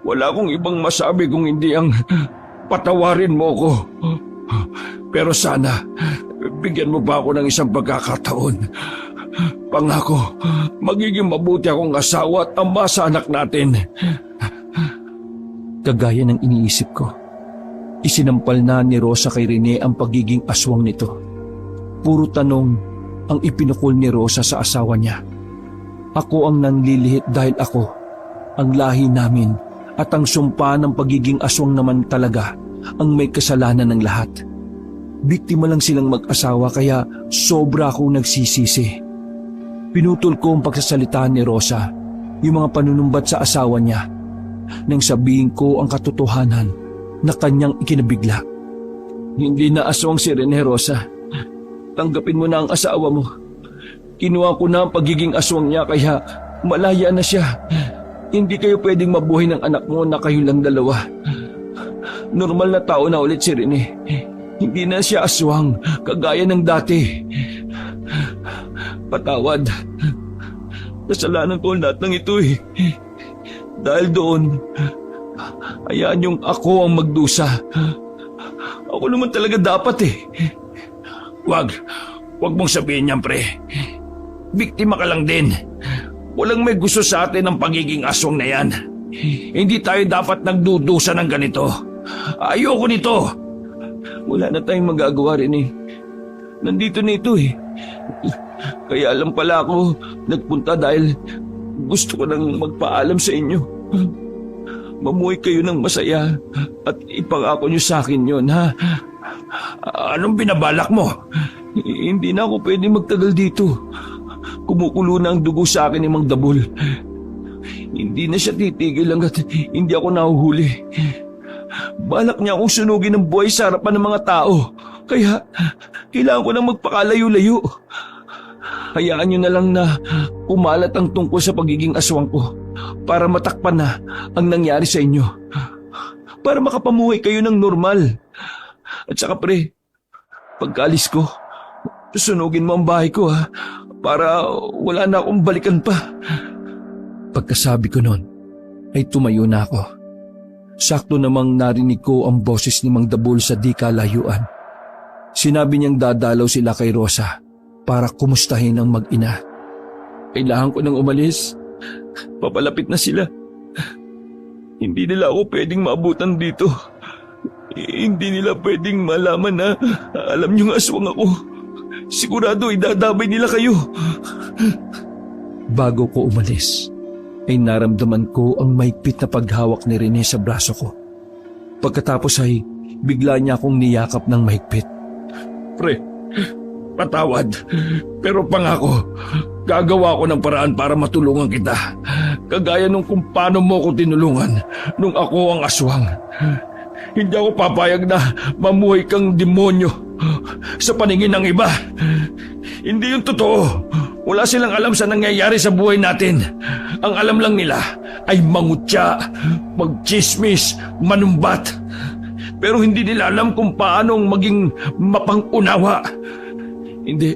Wala akong ibang masabi kung hindi ang patawarin mo ko. Pero sana, bigyan mo ba ako ng isang pagkakataon? Pangako, magiging mabuti akong asawa at ama sa anak natin. Kagaya ng iniisip ko, isinampal na ni Rosa kay Rene ang pagiging aswang nito. Puro tanong ang ipinukol ni Rosa sa asawa niya. Ako ang nanlilihit dahil ako, ang lahi namin at ang sumpa ng pagiging aswang naman talaga ang may kasalanan ng lahat. Biktima lang silang mag-asawa kaya sobra akong nagsisisi. Pinutol ko ang pagsasalita ni Rosa, yung mga panunumbat sa asawa niya, nang sabihin ko ang katotohanan na kanyang ikinabigla. Hindi na aswang si Rene, Rosa. Tanggapin mo na ang asawa mo. Kinuha ko na ang pagiging aswang niya kaya malaya na siya. Hindi kayo pwedeng mabuhay ng anak mo na kayo lang dalawa. Normal na tao na ulit si Rene. Hindi na siya aswang kagaya ng dati. Patawad. Kasalanan ko lahat ng ito eh. Dahil doon, hayaan yung ako ang magdusa. Ako naman talaga dapat eh. Wag mong sabihin yan, pre. Biktima ka lang din. Walang may gusto sa atin ng pagiging aswang na yan. Hindi tayo dapat nagdudusa ng ganito. Ayoko nito. Wala na tayong magagawa rin eh. Nandito na ito eh. Kaya alam pala ako nagpunta dahil gusto ko nang magpaalam sa inyo. Mamuhay kayo ng masaya at ipangako nyo sa akin yun, ha? Anong binabalak mo? Hindi na ako pwedeng magtagal dito. Kumukulo na ang dugo sa akin ni Mang Dabul. Hindi na siya titigil hanggat hindi ako nahuhuli. Balak niya akong sunugin ng buhay sa harapan ng mga tao. Kaya kailangan ko nang magpakalayo-layo. Hayaan niyo na lang na kumalat ang tungkol sa pagiging aswang ko para matakpan na ang nangyari sa inyo. Para makapamuhay kayo ng normal. At saka pre, pagkaalis ko, susunugin mo ang bahay ko ha, para wala na akong balikan pa. Pagkasabi ko noon, ay tumayo na ako. Sakto namang narinig ko ang boses ni Mang Dabul sa di kalayuan. Sinabi niyang dadalaw sila kay Rosa para kumustahin ang mag-ina. Kailangan ko nang umalis. Papalapit na sila. Hindi nila ako pwedeng maabutan dito. Hindi nila pwedeng malaman na alam niyong aswang ako. Sigurado idadamay nila kayo. Bago ko umalis, ay naramdaman ko ang mahigpit na paghawak ni Rene sa braso ko. Pagkatapos ay bigla niya akong niyakap ng mahigpit. Pre, patawad. Pero pangako, gagawa ko ng paraan para matulungan kita. Kagaya nung kung paano mo ko tinulungan nung ako ang aswang. Hindi ako papayag na mamuhay kang demonyo sa paningin ng iba. Hindi yung totoo. Wala silang alam sa nangyayari sa buhay natin. Ang alam lang nila ay mangutya, magchismis, manumbat. Pero hindi nila alam kung paanong maging mapang-unawa. Hindi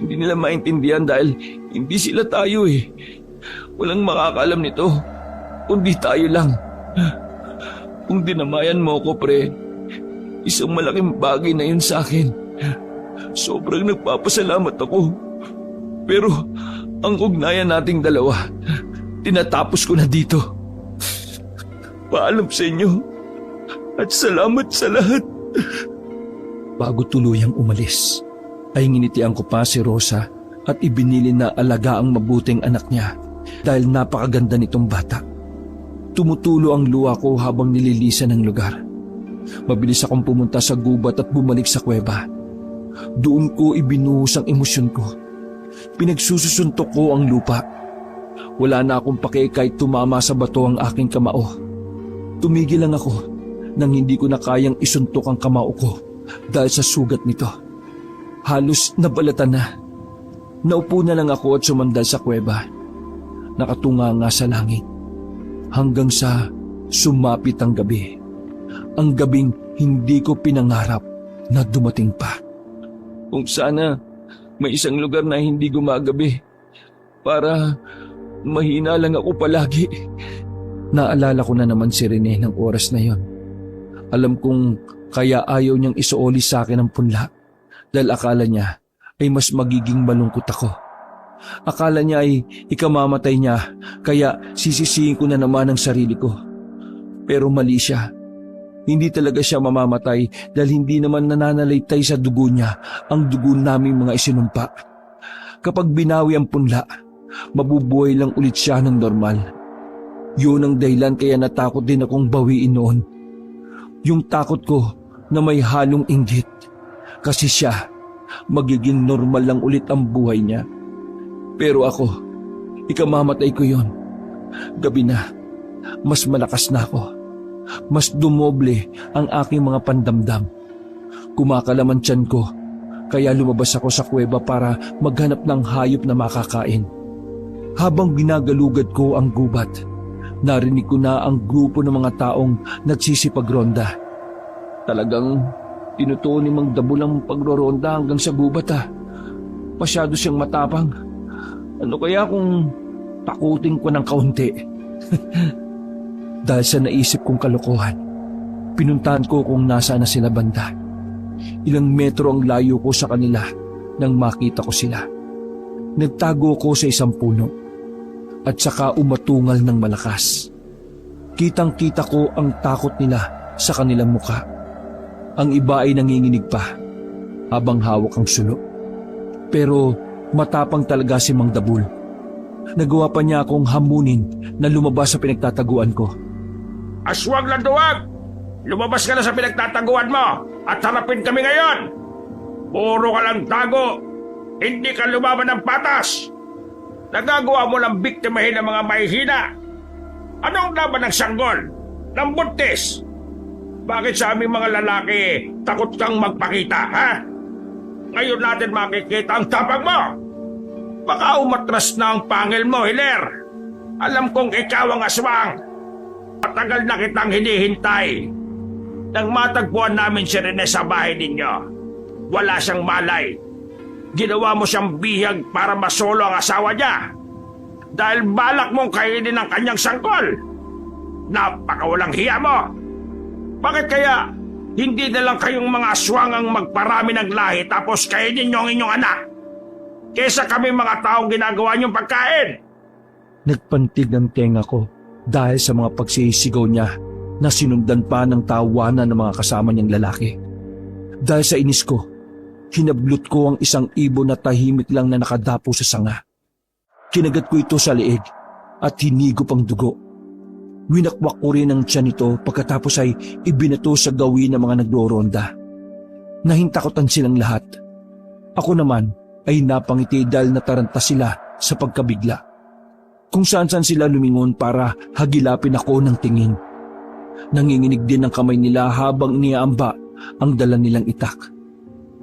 nila maintindihan dahil hindi sila tayo eh. Walang makakaalam nito, kundi tayo lang. Kung dinamayan mo ko, pre, isang malaking bagay na yun sa akin. Sobrang nagpapasalamat ako. Pero ang ugnayan nating dalawa, tinatapos ko na dito. Paalam sa inyo at salamat sa lahat. Bago tuluyang umalis, ay nginitian ko pa si Rosa at ibinili na alaga ang mabuting anak niya dahil napakaganda nitong bata. Tumutulo ang luha ko habang nililisan ang lugar. Mabilis akong pumunta sa gubat at bumalik sa kuweba. Doon ko ibinuhos ang emosyon ko. Pinagsusuntok ko ang lupa. Wala na akong pake kahit tumama sa bato ang aking kamao. Tumigil lang ako nang hindi ko na kayang isuntok ang kamao ko dahil sa sugat nito. Halos nabalatan na. Naupo na lang ako at sumandal sa kuweba. Nakatunga nga sa langit. Hanggang sa sumapit ang gabi. Ang gabing hindi ko pinangarap na dumating pa. Kung sana may isang lugar na hindi gumagabi para mahina lang ako palagi. Naalala ko na naman si Rene ng oras na yon. Alam kong kaya ayaw niyang isuoli sa akin ang punla dahil akala niya ay mas magiging malungkot ako. Akala niya ay ikamamatay niya kaya sisisihin ko na naman ang sarili ko. Pero mali siya. Hindi talaga siya mamamatay dahil hindi naman nananalaytay sa dugo niya ang dugo naming mga isinumpa. Kapag binawi ang punla, mabubuhay lang ulit siya ng normal. Yun ang dahilan kaya natakot din akong bawiin noon. Yung takot ko na may halong inggit. Kasi siya, magiging normal lang ulit ang buhay niya. Pero ako, ikamamatay ko yon. Gabi na, mas malakas na ako. Mas dumoble ang aking mga pandamdam. Kumakalaman tiyan ko, kaya lumabas ako sa kuweba para maghanap ng hayop na makakain. Habang ginagalugad ko ang gubat, narinig ko na ang grupo ng mga taong nagsisipagronda. Talagang tinutuon ni Mang Dabul ang pagroronda hanggang sa gubat Masyado siyang matapang. Ano kaya kung takutin ko ng kaunti? Dahil sa naisip kong kalokohan, pinuntahan ko kung nasaan na sila banda. Ilang metro ang layo ko sa kanila nang makita ko sila. Nagtago ko sa isang puno at saka umatungal ng malakas. Kitang-kita ko ang takot nila sa kanilang muka. Ang iba ay nanginginig pa habang hawak ang sulo. Pero matapang talaga si Mang Dabul. Nagawa pa niya akong hamunin na lumabas sa pinagtataguan ko. Aswang na duwag! Lumabas ka na sa pinagtataguan mo at harapin kami ngayon! Puro ka lang tago! Hindi ka lumaban ng patas! Nagagawa mo lang biktimahin ng mga mahihina! Anong laban ng sanggol? Ng buntis? Bakit sa aming mga lalaki takot kang magpakita, ha? Ngayon natin makikita ang tapang mo! Baka umatras na ang pangil mo, Hiler! Alam kong ikaw ang aswang! Matagal na kitang hinihintay. Nang matagpuan namin si Rene sa bahay ninyo, wala siyang malay. Ginawa mo siyang bihag para masolo ang asawa niya. Dahil balak mong kainin ang kanyang sanggol. Napakawalang hiya mo. Bakit kaya hindi na lang kayong mga aswang ang magparami ng lahi tapos kainin niyo ang inyong anak? Kesa kami mga taong ginagawa niyong pagkain. Nagpantig ang tenga ko dahil sa mga pagsisigaw niya na sinundan pa ng tawanan ng mga kasama niyang lalaki. Dahil sa inis ko, hinablot ko ang isang ibon na tahimik lang na nakadapo sa sanga. Kinagat ko ito sa leeg at hinigop ang dugo. Winakwak ko rin ang tiyan nito pagkatapos ay ibinato sa gawin ng mga nagdoronda. Nahintakotan silang lahat. Ako naman ay napangiti dahil nataranta sila sa pagkabigla. Kung saan-saan sila lumingon para hagilapin ako ng tingin. Nanginginig din ang kamay nila habang iniaamba ang dala nilang itak.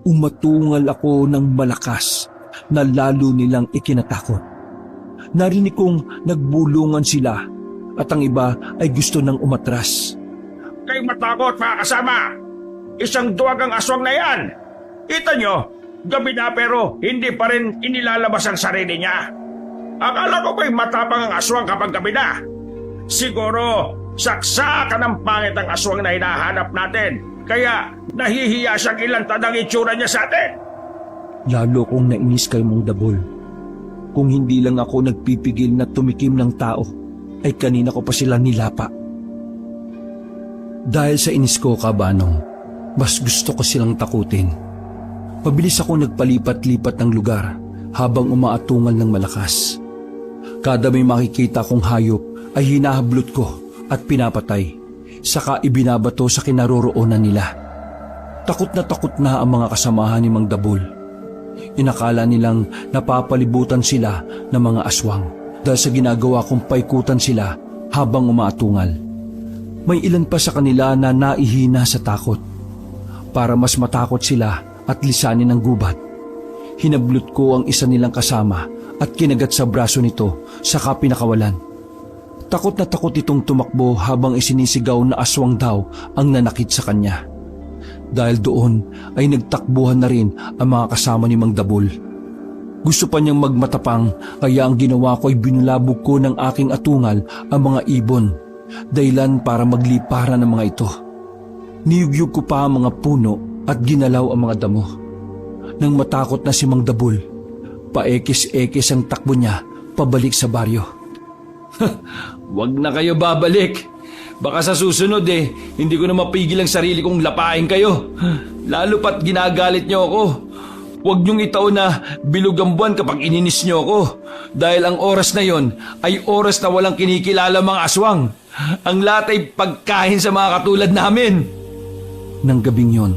Umatungal ako ng malakas na lalo nilang ikinatakot. Narinig kong nagbulungan sila at ang iba ay gusto nang umatras. Kayo matakot mga kasama. Isang duwag ang aswang na yan. Kita nyo, gabi na pero hindi pa rin inilalabas ang sarili niya. Akala ko ba'y matapang ang aswang kapag gabi na? Siguro, saksakan ng pangit ang aswang na hinahanap natin. Kaya nahihiya siyang ilantad ang itsura niya sa atin. Lalo kong nainis kay Mang Dabul. Kung hindi lang ako nagpipigil na tumikim ng tao, ay kanina ko pa sila nilapa. Dahil sa inis ko, Kabanong, mas gusto ko silang takutin. Pabilis ako nagpalipat-lipat ng lugar habang umaatungal ng malakas. Kada may makikita kong hayop ay hinahablot ko at pinapatay, saka ibinabato sa kinaroroonan nila. Takot na ang mga kasamahan ni Mang Dabul. Inakala nilang napapalibutan sila ng mga aswang dahil sa ginagawa kong paikutan sila habang umaatungal. May ilan pa sa kanila na naihina sa takot. Para mas matakot sila at lisanin ng gubat, hinablot ko ang isa nilang kasama at kinagat sa braso nito saka pinakawalan. Takot na takot itong tumakbo habang isinisigaw na aswang daw ang nanakit sa kanya. Dahil doon ay nagtakbuhan na rin ang mga kasama ni Mang Dabul. Gusto pa niyang magmatapang kaya ang ginawa ko ay binulabog ko ng aking atungal ang mga ibon, dahilan para magliparan ang mga ito. Niyugyug ko pa ang mga puno at ginalaw ang mga damo. Nang matakot na si Mang Dabul, paekis-ekis ang takbo niya pabalik sa baryo. Wag na kayo babalik. Baka sa susunod hindi ko na mapigil ang sarili kong lapain kayo. Lalo pat ginagalit niyo ako. Huwag niyong itaon na bilog ang buwan kapag ininis niyo ako. Dahil ang oras na yon ay oras na walang kinikilala mga aswang. Ang lahat ay pagkain sa mga katulad namin. Nang gabing yon,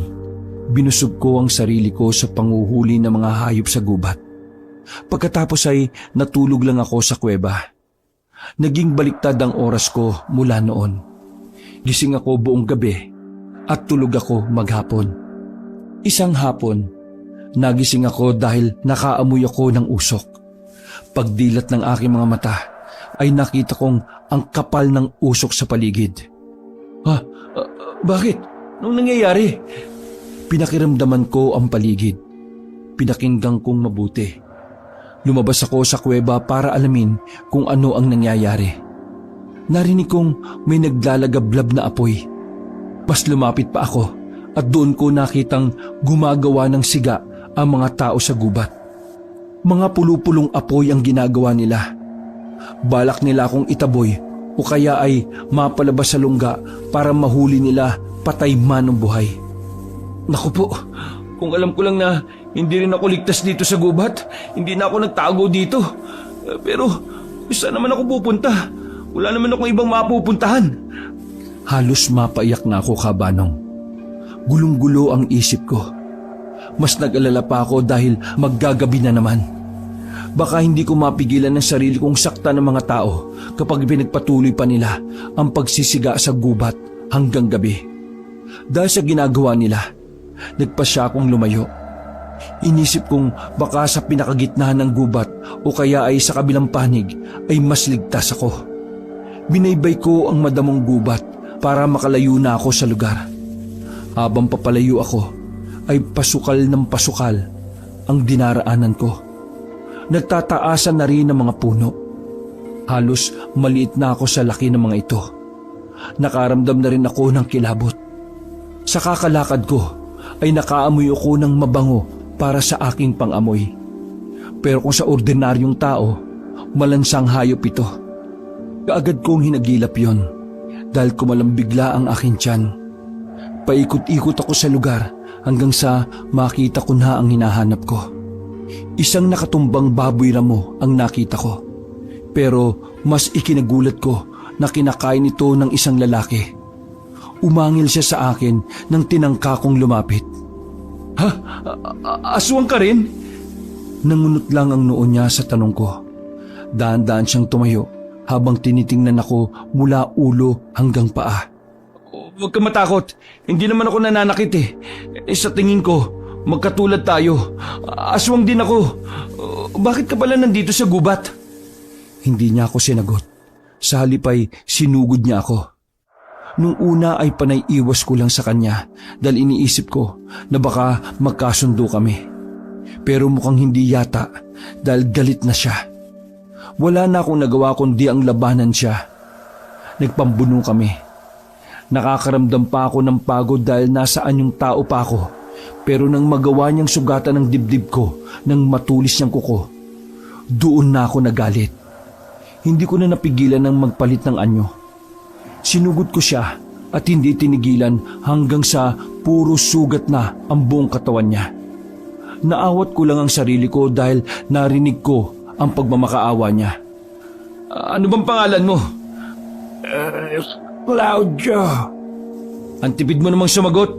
binusog ko ang sarili ko sa panguhuli ng mga hayop sa gubat. Pagkatapos ay natulog lang ako sa kuweba. Naging baliktad ang oras ko mula noon. Gising ako buong gabi at tulog ako maghapon. Isang hapon, nagising ako dahil nakaamoy ako ng usok. Pagdilat ng aking mga mata, ay nakita kong ang kapal ng usok sa paligid. Bakit? Anong nangyayari? Pinakiramdaman ko ang paligid. Pinakinggan kong mabuti. Lumabas ako sa kuweba para alamin kung ano ang nangyayari. Narinig kong may naglalagablab na apoy. Mas lumapit pa ako at doon ko nakitang gumagawa ng siga ang mga tao sa gubat. Mga pulupulong apoy ang ginagawa nila. Balak nila akong itaboy o kaya ay mapalabas sa lungga para mahuli nila patay man o buhay. Naku po, kung alam ko lang na hindi rin ako ligtas dito sa gubat, hindi na ako nagtago dito. Pero saan naman ako pupunta? Wala naman akong ibang mapupuntahan. Halos mapaiyak na ako, Kabanong. Gulong-gulo ang isip ko. Mas nag-alala pa ako dahil maggagabi na naman. Baka hindi ko mapigilan ang sarili kong sakta ng mga tao kapag pinagpatuloy pa nila ang pagsisiga sa gubat hanggang gabi. Dahil sa ginagawa nila, nagpasya akong lumayo. Inisip kong baka sa pinakagitna ng gubat o kaya ay sa kabilang panig ay mas ligtas ako. Binaybay ko ang madamong gubat para makalayo na ako sa lugar. Habang papalayo ako, ay pasukal ng pasukal ang dinaraanan ko. Nagtataasan na rin ang mga puno. Halos maliit na ako sa laki ng mga ito. Nakaramdam na rin ako ng kilabot. Sa kakalakad ko, ay nakaamoy ako ng mabango para sa aking pangamoy. Pero kung sa ordinaryong tao, malansang hayop ito. Kaagad kong hinagilap yon dahil kumalambigla ang aking tiyan. Paikot-ikot ako sa lugar hanggang sa makita ko na ang hinahanap ko. Isang nakatumbang baboy ramo ang nakita ko. Pero mas ikinagulat ko na kinakain ito ng isang lalaki. Umangil siya sa akin nang tinangka kong lumapit. Aswang ka rin? Nangunot lang ang noo niya sa tanong ko. Daan-daan siyang tumayo habang tinitingnan ako mula ulo hanggang paa. Huwag ka matakot. Hindi naman ako nananakit Sa tingin ko, magkatulad tayo. Aswang din ako. Bakit ka pala nandito sa gubat? Hindi niya ako sinagot. Sa halip ay sinugod niya ako. Nung una ay panay iwas ko lang sa kanya dahil iniisip ko na baka magkasundo kami. Pero mukhang hindi yata dahil galit na siya. Wala na akong nagawa kundi ang labanan siya. Nagpambuno kami. Nakakaramdam pa ako ng pagod dahil nasaan yung tao pa ako. Pero nang magawa niyang sugatan ng dibdib ko nang matulis niyang kuko, doon na ako nagalit. Hindi ko na napigilan ng magpalit ng anyo. Sinugod ko siya at hindi tinigilan hanggang sa puro sugat na ang buong katawan niya. Naawat ko lang ang sarili ko dahil narinig ko ang pagmamakaawa niya. Ano bang pangalan mo? Claudio, Ang tipid mo namang sumagot.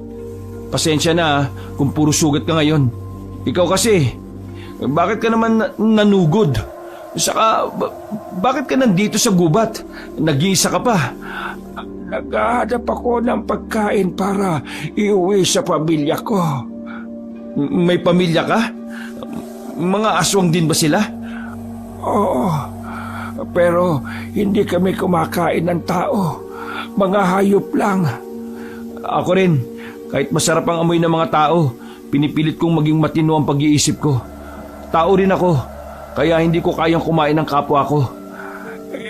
Pasensya na kung puro sugat ka ngayon. Ikaw kasi, bakit ka naman nanugod? Saka, bakit ka nandito sa gubat? Nag-iisa ka pa. naghahanap ako ng pagkain para iuwi sa pamilya ko. May pamilya ka? Mga aswang din ba sila? Oo, pero hindi kami kumakain ng tao. Mga hayop lang. Ako rin, kahit masarap ang amoy ng mga tao, pinipilit kong maging matino ang pag-iisip ko. Tao rin ako, kaya hindi ko kayang kumain ng kapwa ko.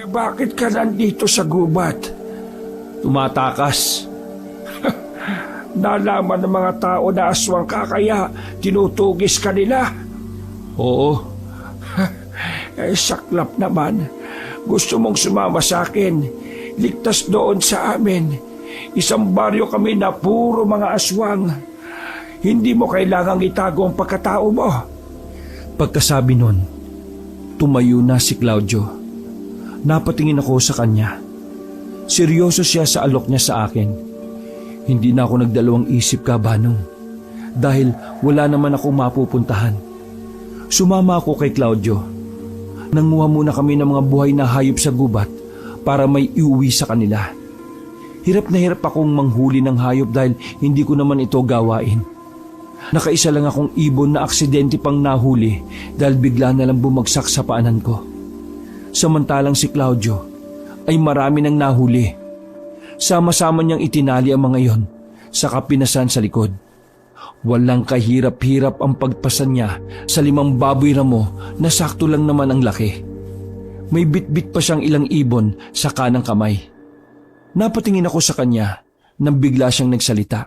Bakit ka nandito sa gubat? Tumatakas. Nalaman ng mga tao na aswang ka kaya tinutugis ka nila. Oo, Saklap naman. Gusto mong sumama sa akin. Ligtas doon sa amin. Isang baryo kami na puro mga aswang. Hindi mo kailangang itago ang pagkatao mo. Pagkasabi nun, tumayo na si Claudio. Napatingin ako sa kanya. Seryoso siya sa alok niya sa akin. Hindi na ako nagdalawang isip, Kabanong, dahil wala naman akong mapupuntahan. Sumama ako kay Claudio. Nanguha muna kami ng mga buhay na hayop sa gubat para may iuwi sa kanila. Hirap na hirap akong manghuli ng hayop dahil hindi ko naman ito gawain. Nakaisa lang akong ibon na aksidente pang nahuli dahil bigla na lang bumagsak sa paanan ko. Samantalang si Claudio ay marami nang nahuli. Sama-sama niyang itinali ang mga iyon sa kapinasan sa likod. Walang kahirap-hirap ang pagpasan niya sa 5 baboy ramo na sakto lang naman ang laki. May bitbit pa siyang ilang ibon sa kanang kamay. Napatingin ako sa kanya nang bigla siyang nagsalita.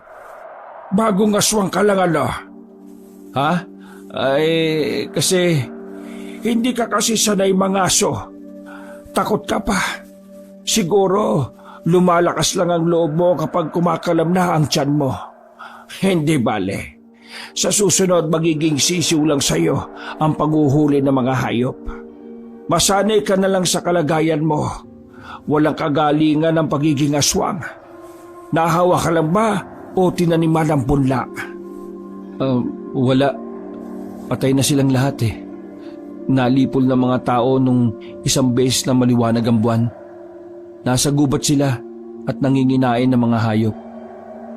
Bagong aswang ka lang, ano? Ha? Ay, kasi Hindi ka kasi sanay mangaso. Takot ka pa. Siguro, lumalakas lang ang loob mo kapag kumakalam na ang tiyan mo. Hindi bale. Sa susunod, magiging sisiw lang sa'yo ang paghuhuli ng mga hayop. Masanay ka na lang sa kalagayan mo. Walang kagalingan ng pagiging aswang. Nahawa ka lang ba o tinaniman ng punla? Wala. Patay na silang lahat eh. Nalipol ng mga tao nung isang beses na maliwanag ang buwan. Nasa gubat sila at nanginginain ng mga hayop.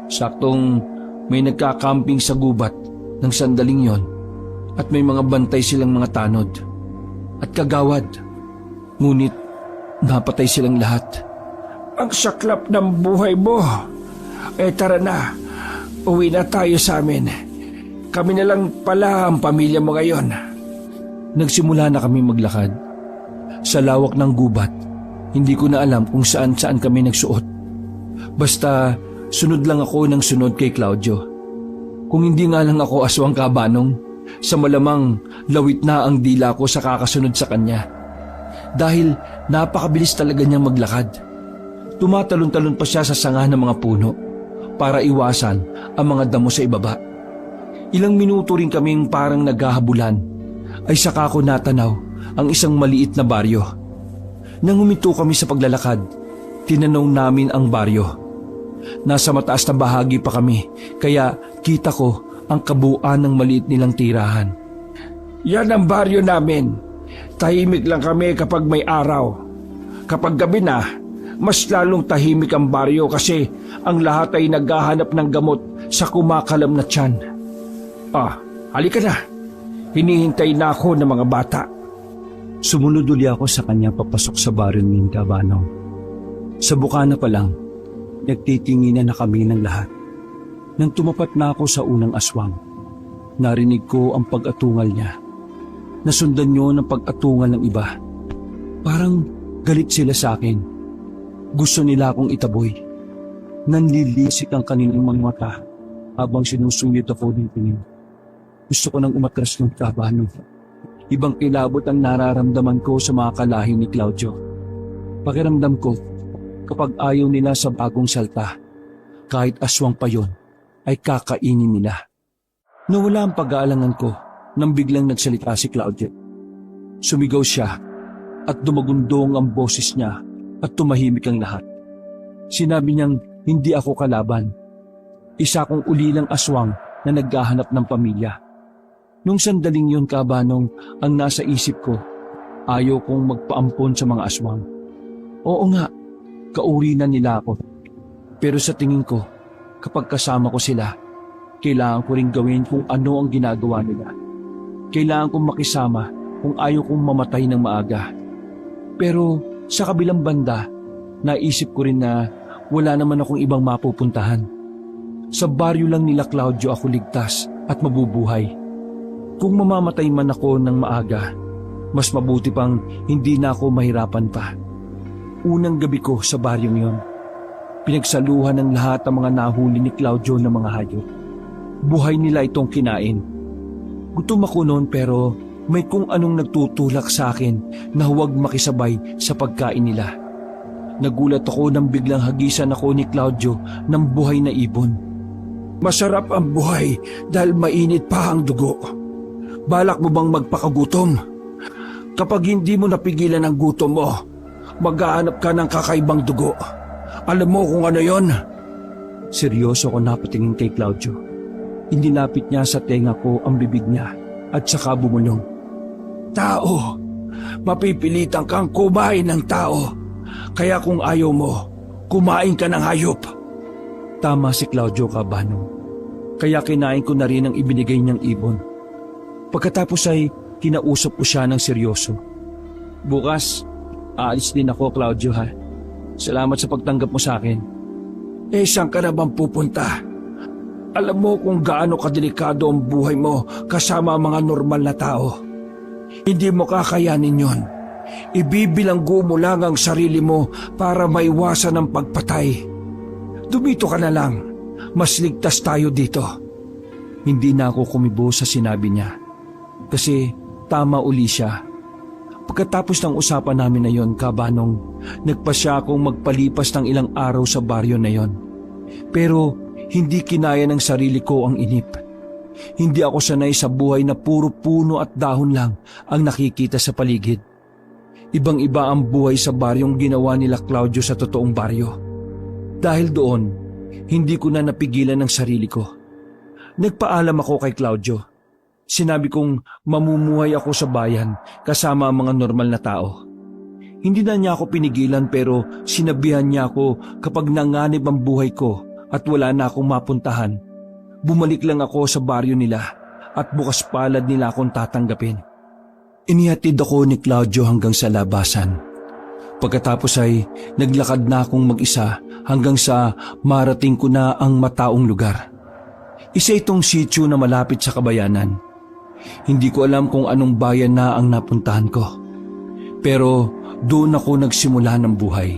Saktong may nagkakamping sa gubat ng sandaling yon at may mga bantay silang mga tanod at kagawad. Ngunit napatay silang lahat. Ang saklap ng buhay mo. Tara na. Uwi na tayo sa amin. Kami na lang pala ang pamilya mo ngayon. Nagsimula na kami maglakad. Sa lawak ng gubat, hindi ko na alam kung saan-saan kami nagsuot. Basta sunod lang ako ng sunod kay Claudio. Kung hindi nga lang ako aswang, Kabanong, sa malamang lawit na ang dila ko sa kakasunod sa kanya. Dahil napakabilis talaga niyang maglakad. Tumatalon-talon pa siya sa sanga ng mga puno para iwasan ang mga damo sa ibaba. Ilang minuto rin kaming parang naghahabulan ay saka ko natanaw ang isang maliit na baryo. Nang huminto kami sa paglalakad, tinanong namin ang baryo. Nasa mataas na bahagi pa kami, kaya kita ko ang kabuuan ng maliit nilang tirahan. Yan ang baryo namin. Tahimik lang kami kapag may araw. Kapag gabi na, mas lalong tahimik ang baryo kasi ang lahat ay naghahanap ng gamot sa kumakalam na tiyan. Halika na. Hinihintay na ako ng mga bata. Sumunod uli ako sa kanya papasok sa baryo ni Kabanong. Sa bukana pa lang, nagtitinginan na kami ng lahat. Nang tumapat na ako sa unang aswang, narinig ko ang pag-atungal niya. Nasundan niyo ng pag-atungal ng iba. Parang galit sila sa akin. Gusto nila akong itaboy. Nanlilisik ang kanilang mga mata habang sinusungit ako ng tingin. Gusto ko nang umatras ng Kabanong. Ibang kilabot ang nararamdaman ko sa mga kalahi ni Claudio. Pakiramdam ko, kapag ayaw nila sa bagong salta, kahit aswang pa yon, ay kakainin nila. Nawala ang pag-aalangan ko nang biglang nagsalita si Claudio. Sumigaw siya at dumagundong ang boses niya at tumahimik ang lahat. Sinabi niyang hindi ako kalaban. Isa kong ulilang aswang na naghahanap ng pamilya. Nung sandaling yun, Kabanong, ang nasa isip ko, ayaw kong magpaampon sa mga aswang. Oo nga, kauri na nila ako. Pero sa tingin ko, kapag kasama ko sila, kailangan ko rin gawin kung ano ang ginagawa nila. Kailangan kong makisama kung ayaw kong mamatay ng maaga. Pero sa kabilang banda, naisip ko rin na wala naman akong ibang mapupuntahan. Sa baryo lang nila Claudio ako ligtas at mabubuhay. Kung mamamatay man ako ng maaga, mas mabuti pang hindi na ako mahirapan pa. Unang gabi ko sa baryong yon, pinagsaluhan ng lahat ng mga nahuli ni Claudio ng mga hayop. Buhay nila itong kinain. Gutom ako noon pero may kung anong nagtutulak sa akin na huwag makisabay sa pagkain nila. Nagulat ako nang biglang hagisan ako ni Claudio ng buhay na ibon. Masarap ang buhay dahil mainit pa ang dugo. Balak mo bang magpakagutom? Kapag hindi mo napigilan ang gutom mo, maghahanap ka ng kakaibang dugo. Alam mo kung ano yon? Seryoso ko napatingin kay Claudio. Inilapit niya sa tenga ko ang bibig niya at saka bumulong. Tao, mapipilitan kang kumain ng tao. Kaya kung ayaw mo, kumain ka ng hayop. Tama si Claudio, Kabanong. Kaya kinain ko na rin ang ibinigay niyang ibon. Pagkatapos ay kinausap ko siya ng seryoso. Bukas, aalis din ako, Claudio, ha? Salamat sa pagtanggap mo sa akin. Saan ka na bang pupunta? Alam mo kung gaano kadelikado ang buhay mo kasama mga normal na tao. Hindi mo kakayanin yon. Ibibilanggo mo lang ang sarili mo para maiwasan ang pagpatay. Dumito ka na lang. Mas ligtas tayo dito. Hindi na ako kumibo sa sinabi niya. Kasi tama uli siya. Pagkatapos ng usapan namin na yon, Kabanong, nagpasya akong magpalipas ng ilang araw sa baryo na yon. Pero hindi kinaya ng sarili ko ang inip. Hindi ako sanay sa buhay na puro puno at dahon lang ang nakikita sa paligid. Ibang-iba ang buhay sa baryong ginawa nila Claudio sa totoong baryo. Dahil doon, hindi ko na napigilan ang sarili ko. Nagpaalam ako kay Claudio. Sinabi kong mamumuhay ako sa bayan kasama ang mga normal na tao. Hindi na niya ako pinigilan pero sinabihan niya ako kapag nanganib ang buhay ko at wala na akong mapuntahan, bumalik lang ako sa baryo nila at bukas palad nila akong tatanggapin. Inihatid ako ni Claudio hanggang sa labasan. Pagkatapos ay naglakad na akong mag-isa hanggang sa marating ko na ang mataong lugar. Isa itong sitio na malapit sa kabayanan. Hindi ko alam kung anong bayan na ang napuntahan ko. Pero doon ako nagsimula ng buhay.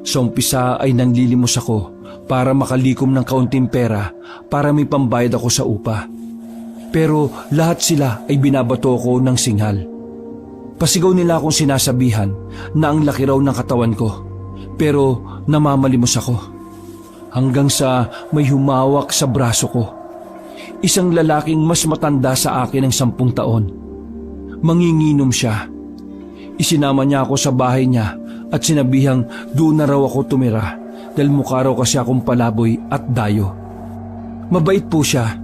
Sa umpisa ay nanlilimos ako para makalikom ng kaunting pera para may pambayad ako sa upa. Pero lahat sila ay binabato ko ng singhal. Pasigaw nila akong sinasabihan na ang laki raw ng katawan ko. Pero namamalimos ako. Hanggang sa may humawak sa braso ko. Isang lalaking mas matanda sa akin ng 10 taon. Manginginom siya. Isinama niya ako sa bahay niya at sinabihang doon na raw ako tumira dahil mukha raw kasi akong palaboy at dayo. Mabait po siya.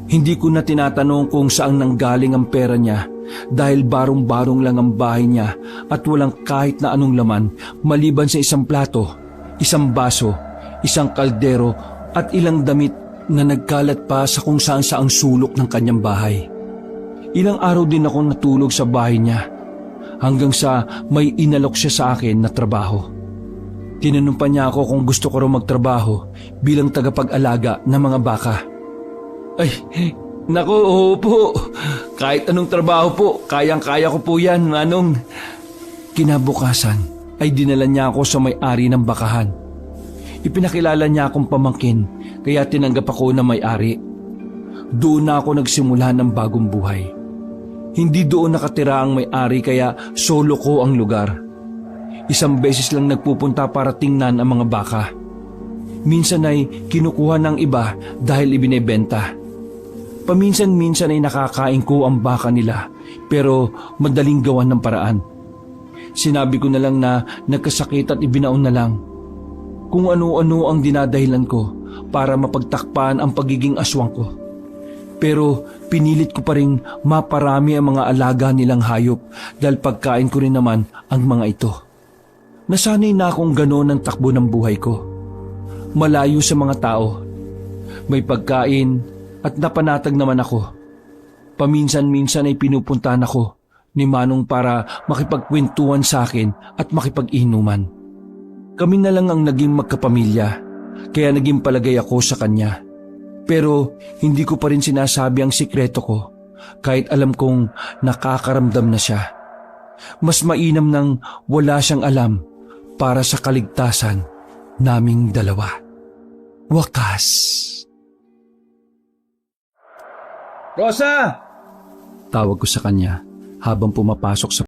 Hindi ko na tinatanong kung saan nanggaling ang pera niya dahil barong-barong lang ang bahay niya at walang kahit na anong laman maliban sa isang plato, isang baso, isang kaldero at ilang damit na nagkalat pa sa kung saan-saang sulok ng kanyang bahay. Ilang araw din akong natulog sa bahay niya hanggang sa may inalok siya sa akin na trabaho. Tinanong pa niya ako kung gusto ko raw magtrabaho bilang tagapag-alaga ng mga baka. Ay, naku, oo po. Kahit anong trabaho po, kayang-kaya ko po yan, Manong. Kinabukasan ay dinala niya ako sa may-ari ng bakahan. Ipinakilala niya akong pamangkin, kaya tinanggap ako na may-ari. Doon na ako nagsimula ng bagong buhay. Hindi doon nakatira ang may-ari kaya solo ko ang lugar. Isang beses lang nagpupunta para tingnan ang mga baka. Minsan ay kinukuha ng iba dahil ibinebenta. Paminsan-minsan ay nakakain ko ang baka nila pero madaling gawan ng paraan. Sinabi ko na lang na nagkasakit at ibinaon na lang. kung ano-ano ang dinadahilan ko para mapagtakpan ang pagiging aswang ko. Pero pinilit ko pa rin maparami ang mga alaga nilang hayop dahil pagkain ko rin naman ang mga ito. Nasanay na akong gano'n ang takbo ng buhay ko. Malayo sa mga tao. May pagkain at napanatag naman ako. Paminsan-minsan ay pinupuntahan ako ni Manong para makipagkwentuhan sa akin at makipag-inuman. Kami na lang ang naging magkapamilya, kaya naging palagay ako sa kanya. Pero hindi ko pa rin sinasabi ang sikreto ko kahit alam kong nakakaramdam na siya. Mas mainam nang wala siyang alam para sa kaligtasan naming dalawa. Wakas. Rosa! Tawag ko sa kanya habang pumapasok sa